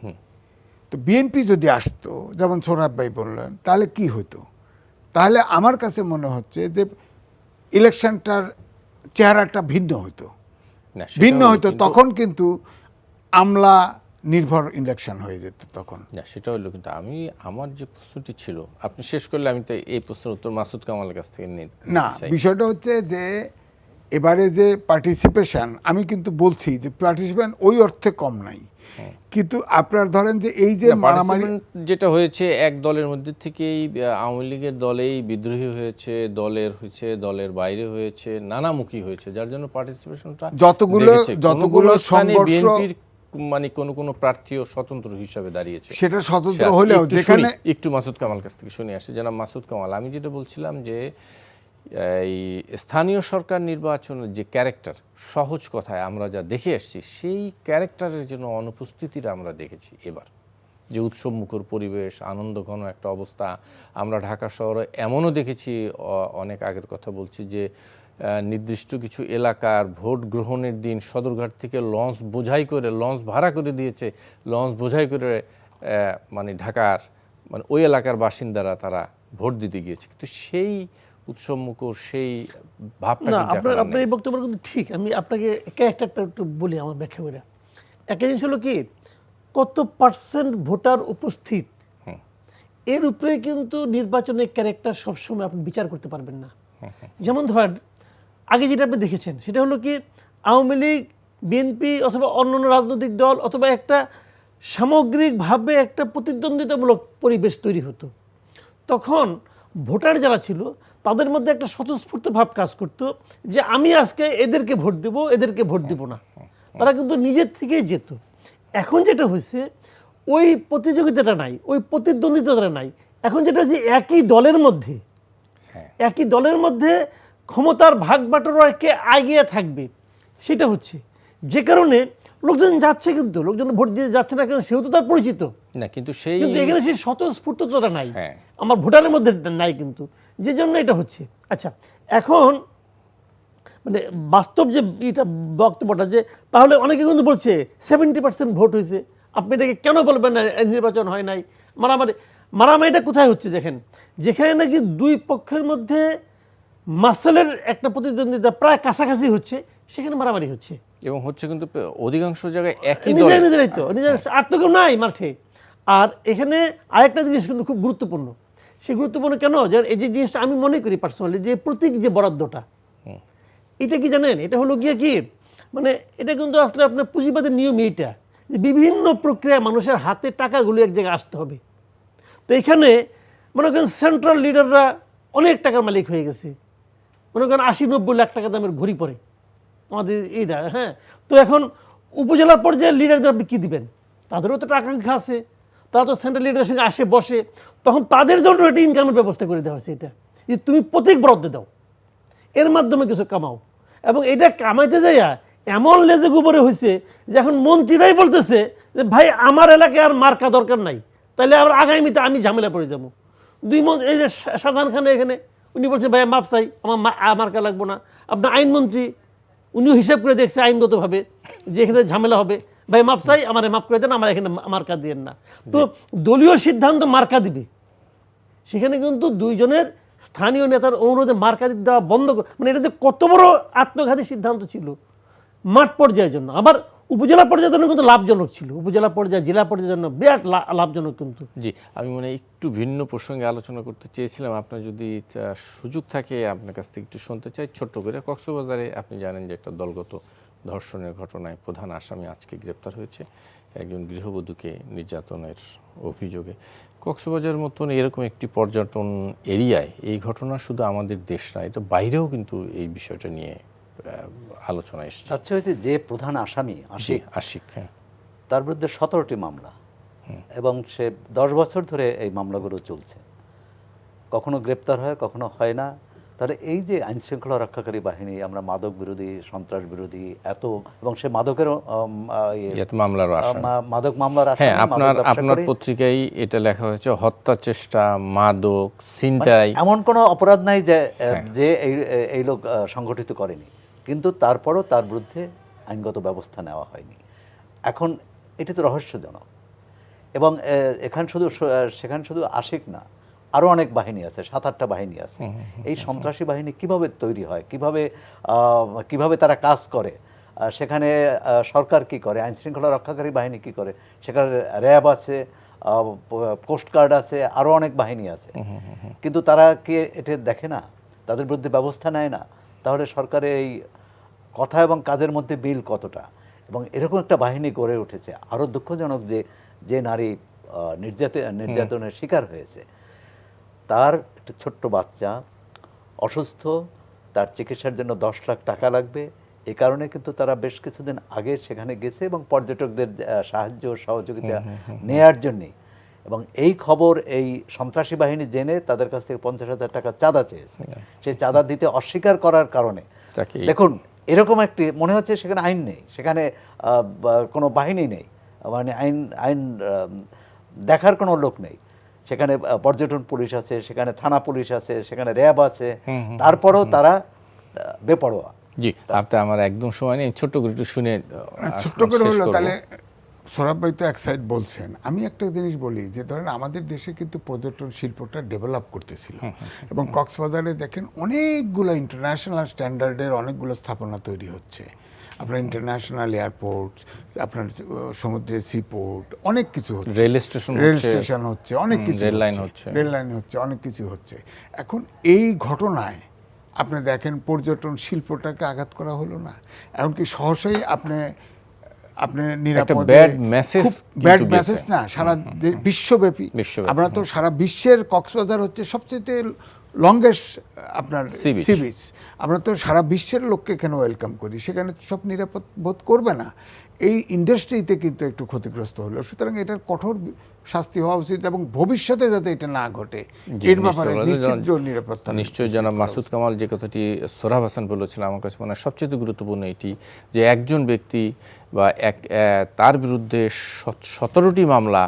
তো বিএনপি যদি আসতো, যেমন সোহরাব ভাই বললেন, তাহলে কি হতো? তাহলে আমার কাছে মনে হচ্ছে যে ইলেকশনটার চেহারাটা ভিন্ন হতো। তখন কিন্তু আমলা নির্ভর ইলেকশন হয়ে যেত তখন। না, সেটা হলো, কিন্তু আমার যে প্রশ্নটি ছিল আপনি শেষ করলে আমি তো এই প্রশ্নের উত্তর মাসুদ কামালের কাছ থেকে নিই। না, বিষয়টা হচ্ছে যে এবারে যে পার্টিসিপেশন, আমি কিন্তু বলছি যে পার্টিসিপেশন ওই অর্থে কম নাই, কিন্তু আপনার ধরেন যে এই যে মারামারি যেটা হয়েছে, এক দলের মধ্যে থেকেই আওয়ামী লীগের দলেই বিদ্রোহী হয়েছে, দলের বাইরে হয়েছে, নানামুখী হয়েছে, যার জন্য পার্টিসিপেশনটা যতগুলো সংঘর্ষ, মানে কোন প্রার্থীও স্বতন্ত্র হিসাবে দাঁড়িয়েছে, সেটা স্বতন্ত্র হলেও যেখানে একটু মাসুদ কামাল কাছ থেকে শুনে আসে। জনাব মাসুদ কামাল, আমি যেটা বলছিলাম যে এই স্থানীয় সরকার নির্বাচনের যে ক্যারেক্টার, সহজ কথায় আমরা যা দেখে আসছি, সেই ক্যারেক্টারের জন্য অনুপস্থিতিটা আমরা দেখেছি এবার। যে উৎসবমুখর পরিবেশ, আনন্দঘন একটা অবস্থা, আমরা ঢাকা শহরে এমনও দেখেছি, অনেক আগের কথা বলছি, যে নির্দিষ্ট কিছু এলাকার ভোট গ্রহণের দিন সদরঘাট থেকে লঞ্চ ভাড়া করে দিয়েছে, লঞ্চ বোঝাই করে মানে ঢাকার ওই এলাকার বাসিন্দারা তারা ভোট দিতে গিয়েছে, কিন্তু সেই উৎসবমুখর সেই ভাবটা আপনার এই বক্তব্য কিন্তু ঠিক। আমি আপনাকে ক্যারেক্টারটা একটু বলি আমার ব্যাখ্যা করে। একটা জিনিস হলো কি, কত পার্সেন্ট ভোটার উপস্থিত, এর উপরে কিন্তু নির্বাচনের ক্যারেক্টার সবসময় আপনি বিচার করতে পারবেন না। যেমন ধরেন আগে যেটা আপনি দেখেছেন সেটা হলো কি, আওয়ামী লীগ বিএনপি অথবা অন্যান্য রাজনৈতিক দল অথবা একটা সামগ্রিকভাবে একটা প্রতিদ্বন্দ্বিতামূলক পরিবেশ তৈরি হতো, তখন ভোটার যারা ছিল তাদের মধ্যে একটা স্বতঃস্ফূর্ত ভাব কাজ করতো যে আমি আজকে এদেরকে ভোট দেব, এদেরকে ভোট দেব না। তারা কিন্তু নিজের থেকেই যেত। এখন যেটা হয়েছে ওই প্রতিযোগিতাটা নাই, ওই প্রতিদ্বন্দ্বিতাটা নাই। এখন যেটা হচ্ছে একই দলের মধ্যে ক্ষমতার ভাগ বাটোয়ারাকে এগিয়ে থাকবে, সেটা হচ্ছে যে কারণে লোকজন যাচ্ছে, কিন্তু লোকজন ভোট দিয়ে যাচ্ছে না, কারণ সেও তো তার পরিচিত না, কিন্তু এখানে সেই স্বতঃস্ফূর্ততা নাই, হ্যাঁ। আমার ভোটারের মধ্যে নাই, কিন্তু যে জন্য এটা হচ্ছে। আচ্ছা, এখন মানে বাস্তব যে এটা বক্তব্যটা, যে তাহলে অনেকে কিন্তু বলছে 70% ভোট হয়েছে, আপনি এটাকে কেন বলবেন না নির্বাচন হয় নাই? মারামারিটা কোথায় হচ্ছে দেখেন, যেখানে নাকি দুই পক্ষের মধ্যে মাসেলের একটা প্রতিদ্বন্দ্বিতা প্রায় কাছাকাছি হচ্ছে, সেখানে মারামারি হচ্ছে এবং হচ্ছে কিন্তু অধিকাংশ জায়গায় একই নিজেরাই তো নিজের আর তো কেউ নাই মাঠে। আর এখানে আরেকটা জিনিস কিন্তু খুব গুরুত্বপূর্ণ। সেই গুরুত্বপূর্ণ কেন, যে এই যে জিনিসটা আমি মনে করি পার্সোনালি, যে প্রতীক যে বরাদ্দটা, এটা কি জানেন, এটা হলো গিয়ে কি, মানে এটা কিন্তু আসলে আপনার পুঁজিবাদের নিয়ম এইটা, যে বিভিন্ন প্রক্রিয়ায় মানুষের হাতে টাকাগুলো এক জায়গায় আসতে হবে। তো এখানে মনে করেন সেন্ট্রাল লিডাররা অনেক টাকার মালিক হয়ে গেছে, মনে করেন 80-90 লাখ টাকা দামের ঘড়ি পড়ে আমাদের এইটা, হ্যাঁ। তো এখন উপজেলা পর্যায়ের লিডারদের আপনি কী দিবেন? তাদেরও তো আকাঙ্ক্ষা আছে, তারা তো সেন্ট্রাল লিডারের সঙ্গে আসে বসে, তখন তাদের জন্য একটা ইনকামের ব্যবস্থা করে দেওয়া হয়েছে, এটা যে তুমি প্রত্যেক বরাদ্দ দাও, এর মাধ্যমে কিছু কামাও। এবং এটা কামাইতে যাইয়া এমন লেজে গোবরে হয়েছে যে এখন মন্ত্রীরাই বলতেছে যে ভাই আমার এলাকায় আর মার্কা দরকার নাই, তাহলে আবার আগামীতে আমি ঝামেলা পড়ে যাবো। এই যে শাহজাহান খান এখানে উনি বলছে ভাই মাপ চাই, আমার মার্কা লাগবো না। আপনার আইনমন্ত্রী উনিও হিসাব করে দেখছে আইনগতভাবে যে এখানে ঝামেলা হবে, ভাই মাপ চাই, আমার মাপ করে দেন, আমার এখানে মার্কা দিয়েন না। তো দলীয় সিদ্ধান্ত মার্কা দিবে, সেখানে কিন্তু দুইজনের স্থানীয় নেতার অনুরোধে মার্কা দেওয়া বন্ধ, মানে এটা যে কত বড় আত্মঘাতী সিদ্ধান্ত ছিল মাঠ পর্যায়ের জন্য। আবার উপজেলা পর্যায়ের জন্য কিন্তু লাভজনক ছিল, উপজেলা পর্যায়ে জেলা পর্যায়ের জন্য বিরাট লাভজনক কিন্তু। জি, আমি মনে একটু ভিন্ন প্রসঙ্গে আলোচনা করতে চেয়েছিলাম, আপনার যদি সুযোগ থাকে আপনার কাছ থেকে একটু শুনতে চাই ছোট্ট করে। কক্সবাজারে আপনি জানেন যে একটা দলগত ধর্ষণের ঘটনায় প্রধান আসামি আজকে গ্রেপ্তার হয়েছে, একজন গৃহবধূকে নির্যাতনের অভিযোগে। কক্সবাজার মতন এরকম একটি পর্যটন এরিয়ায় এই ঘটনা শুধু আমাদের দেশ না, এটা বাইরেও কিন্তু এই বিষয়টা নিয়ে আলোচনা এসেছে। আচ্ছা, হয়েছে যে প্রধান আসামি আশিক, হ্যাঁ, তার বিরুদ্ধে 17টি মামলা, এবং সে 10 বছর ধরে এই মামলাগুলো চলছে, কখনো গ্রেপ্তার হয় কখনো হয় না। তাহলে এই যে আইন শৃঙ্খলা রক্ষাকারী বাহিনী, আমরা মাদক বিরোধী, সন্ত্রাস বিরোধী এত, এবং সে মাদকেরও মাদক মামলার আসামি। হ্যাঁ, আপনার পত্রিকায় এটা লেখা হয়েছে হত্যা চেষ্টা, মাদক, ছিনতাই, এমন কোনো অপরাধ নাই যে এই লোক সংগঠিত করেনি, কিন্তু তারপরও তার বিরুদ্ধে আইনগত ব্যবস্থা নেওয়া হয়নি। এখন এটি তো রহস্যজনক। এবং সেখানে শুধু আশিক না, আরও অনেক বাহিনী আছে, 7-8টা বাহিনী আছে। এই সন্ত্রাসী বাহিনী কিভাবে তৈরি হয়, কিভাবে তারা কাজ করে, সেখানে সরকার কি করে, আইন শৃঙ্খলা রক্ষাকারী বাহিনী কি করে, সেখানে র্যাব আছে, কোস্টগার্ড আছে, আরও অনেক বাহিনী আছে, কিন্তু তারা কি এটা দেখে না, তাদের বিরুদ্ধে ব্যবস্থা নেয় না? তাহলে সরকারের এই কথা এবং কাজের মধ্যে বিল কতটা? এবং এরকম একটা বাহিনী গড়ে উঠেছে। আরও দুঃখজনক যে নারী নির্যাতনের শিকার হয়েছে, তার একটা ছোট্ট বাচ্চা অসুস্থ, তার চিকিৎসার জন্য 10 লাখ টাকা লাগবে, এই কারণে কিন্তু তারা বেশ কিছুদিন আগে সেখানে গেছে এবং পর্যটকদের সাহায্য সহযোগিতা নেয়ার জন্যে, এবং এই খবর এই সন্ত্রাসী বাহিনী জেনে তাদের কাছ থেকে 50,000 টাকা চাঁদা চেয়েছে। সেই চাঁদা দিতে অস্বীকার করার কারণে দেখুন এরকম একটি মনে হচ্ছে সেখানে আইন নেই, সেখানে কোনো বাহিনী নেই, মানে আইন দেখার কোনো লোক নেই। সেখানে পর্যটন পুলিশ আছে, সেখানে থানা পুলিশ আছে, সেখানে র্যাব আছে, তারপরেও তারা বেপরোয়া। জি, আপনি আমার একদম সময় নেই, ছোট্ট করে একটু শুনে ছোট্ট করে হলো। তাহলে সৌরভ ভাই তো এক সাইড বলছেন, আমি একটা জিনিস বলি যে ধরেন আমাদের দেশে কিন্তু পর্যটন শিল্পটা ডেভেলপ করতেছিল, এবং কক্সবাজারে দেখেন অনেকগুলো ইন্টারন্যাশনাল স্ট্যান্ডার্ডের অনেকগুলো স্থাপনা তৈরি হচ্ছে। আপনার ইন্টারন্যাশনাল এয়ারপোর্ট, আপনার সমুদ্রের সিপোর্ট, অনেক কিছু হচ্ছে, রেল স্টেশন হচ্ছে, অনেক কিছু, রেল লাইন হচ্ছে, অনেক কিছু হচ্ছে। এখন এই ঘটনায় আপনি দেখেন পর্যটন শিল্পটাকে আঘাত করা হলো না, এমনকি সহসাই আপনি নিরাপদে bad message ব্যাড কিন্তু মেসেজ গেছে। না সারা বিশ্বব্যাপী। বিশ্বব্যাপী, আমরা তো সারা বিশ্বের কক্সবাজার হচ্ছে সবচেয়ে লংগেস্ট আপনার Sea beach। সি বিচ, আমরা তো সারা বিশ্বের লোককে এখানে ওয়েলকাম করি, সেখানে তো সব নিরাপদ বোধ করবে না। এই ইন্ডাস্ট্রিতে কিন্তু একটু ক্ষতিগ্রস্ত হলো, সুতরাং এটার কঠোর শাস্তি হওয়া উচিত এবং ভবিষ্যতে যাতে এটা না ঘটে জি, এর ব্যাপারে নিশ্চয়ই। নিশ্চিত নিরাপত্তা নিশ্চয়ই জনাব মাসুদ কামাল যে কথাটি সোহরাব হাসান বলেছিল, আমার কাছে মনে হয় সবচেয়ে গুরুত্বপূর্ণ এটি যে একজন ব্যক্তি বা তার বিরুদ্ধে 17টি মামলা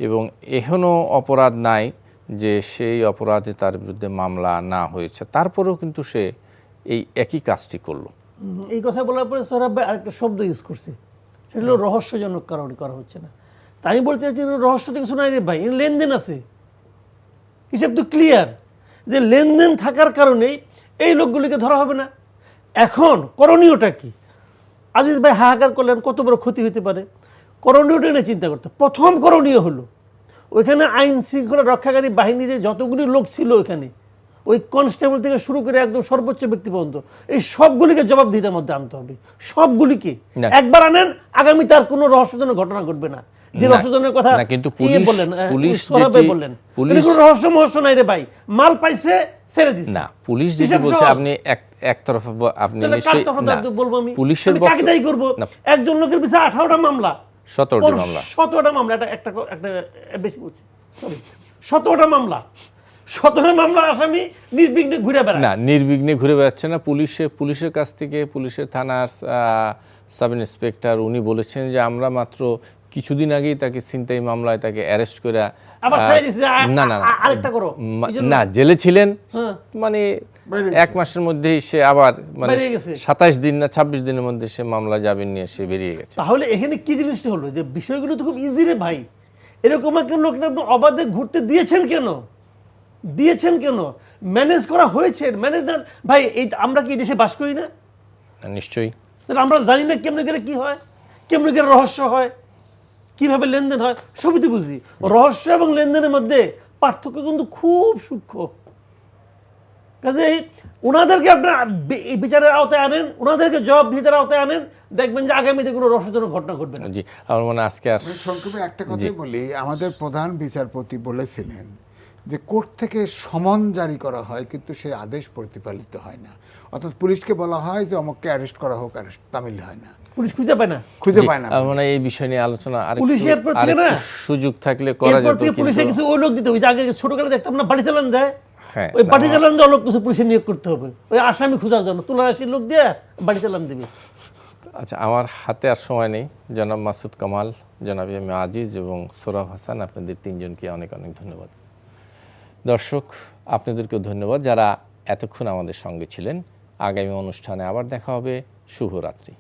এবং এখনও অপরাধ নাই যে সেই অপরাধে তার বিরুদ্ধে মামলা না হয়েছে, তারপরেও কিন্তু সে এই একই কাজটি করলো। এই কথা বলার পরে সোহরাব ভাই আরেকটা শব্দ ইউজ করছে, সেটা হলো রহস্যজনক কারণে করা হচ্ছে না। তাই আমি বলতে চাইছি রহস্যটা কিছু নাই রে ভাই, এর লেনদেন আছে, হিসাব তো ক্লিয়ার, যে লেনদেন থাকার কারণেই এই লোকগুলিকে ধরা হবে না। এখন করণীয়টা কি? আজিজ ভাই হাহাকার করলেন কত বড় ক্ষতি হতে পারে, করণীয়টা নিয়ে চিন্তা করতে। প্রথম করণীয় হলো ওইখানে আইন শৃঙ্খলা রক্ষাকারী বাহিনীতে যতগুলি লোক ছিল ওইখানে, ওই কনস্টেবল থেকে শুরু করে একদম সর্বোচ্চ ব্যক্তি পর্যন্ত, এই সবগুলিকে জবাবদিহিতার মধ্যে আনতে হবে, সবগুলিকে না। একবার আনেন, আগামী তার কোনো রহস্যজনক ঘটনা ঘটবে না। যে না, রহস্যজনক কথা না, কিন্তু ইয়ে পুলিশ- বললেন, পুলিশ সোহরাব ভাই যেটি- বললেন, পুলিশ- এটা কোনো রহস্য মহস্য নাই রে ভাই, মাল পাইছে ছেড়ে দিচ্ছে। না, পুলিশ যেটি হিসাব বলছে সহজ। আপনি একতরফা আপনি তাহলে কার নিশ্চয়ই তরফ না, থেকে বলবো আমি? পুলিশের আমি কাকে দায়ী করবো? না, একজন লোকের পিছনে 18টা মামলা, 17টি মামলা। 17টা মামলা, একটা বেশি বলছি, সরি, 17টা মামলা, 17 মামলার আসামি নির্বিঘ্নে ঘুরে বেড়ায়। না, নির্বিঘ্নে ঘুরে বেড়াচ্ছে না। পুলিশের কাছ থেকে পুলিশের থানার সাব ইন্সপেক্টর উনি বলেছেন যে আমরা মাত্র কিছুদিন আগেই তাকে ছিনতাই মামলায় তাকে অ্যারেস্ট করে আবার ছেড়ে দিয়েছে, না না না, আরেকটা করো, এই জন্য- না, জেলে ছিলেন হ্যাঁ। মানে বেরিয়ে 1 মাসের মধ্যেই সে আবার মানে বেরিয়ে গেছে। 27 দিন না 26 দিনের মধ্যে সে মামলা জামিন নিয়ে সে বেরিয়ে গেছে। তাহলে এখানে কি জিনিসটা হলো যে বিষয়গুলো তো খুব ইজি রে ভাই, এরকম একটা লোকটা আপনি অবাধে ঘুরতে দিয়েছেন কেন? ম্যানেজ করা হয়েছে, ম্যানেজ ভাই। এই আমরা কি এই দেশে বাস করি না? নিশ্চয়ই। তাহলে আমরা জানি না কেমনে করে কি হয়, কেমনে করে রহস্য হয়, কিভাবে লেনদেন হয়, সবই তো বুঝি। রহস্য এবং লেনদেনের মধ্যে পার্থক্য কিন্তু খুব সূক্ষ্ম। কাজেই ওনাদেরকে আপনার এই বিচারের আওতায় আনেন, ওনাদেরকে জবাবদিহিতার আওতায় আনেন, দেখবেন যে আগামীতে কোনো রহস্যজনক ঘটনা ঘটবে না। জি, আমার মনে হয় আজকে আর আমি সংক্ষেপে একটা কথাই বলি, আমাদের প্রধান বিচারপতি বলেছিলেন যে কোর্ট থেকে সমন জারি করা হয় কিন্তু সেই আদেশ প্রতিপালিত হয় না, অর্থাৎ পুলিশকে বলা হয় যে অমুককে অ্যারেস্ট করা হোক, অ্যারেস্ট তামিল হয় না, পুলিশ খুঁজে পায় না। খুঁজে জি, পায় না। আমার মনে হয় এই বিষয় নিয়ে আলোচনা পুলিশের প্রতি না, সুযোগ থাকলে করা এরপর যেত, থেকে পুলিশে কিন্তু কিছু ওই লোক দিতে হবে, যে আগে ছোটকালে দেখতাম না বাড়ি চালান দেয়, হ্যাঁ, ওই বাড়ি চালান দেওয়া লোক কিছু পুলিশে নিয়োগ করতে হবে, ওই আসামি খোঁজার জন্য তুলার আসি লোক দিয়ে বাড়ি চালান দেবে। আচ্ছা, আমার হাতে আর সময় নেই। জনাব মাসুদ কামাল, জনাব এম এ আজিজ এবং সোহরাব হাসান, আপনাদের তিনজনকে অনেক অনেক ধন্যবাদ। দর্শক, আপনাদেরকেও ধন্যবাদ যারা এতক্ষণ আমাদের সঙ্গে ছিলেন। আগামী অনুষ্ঠানে আবার দেখা হবে। শুভরাত্রি।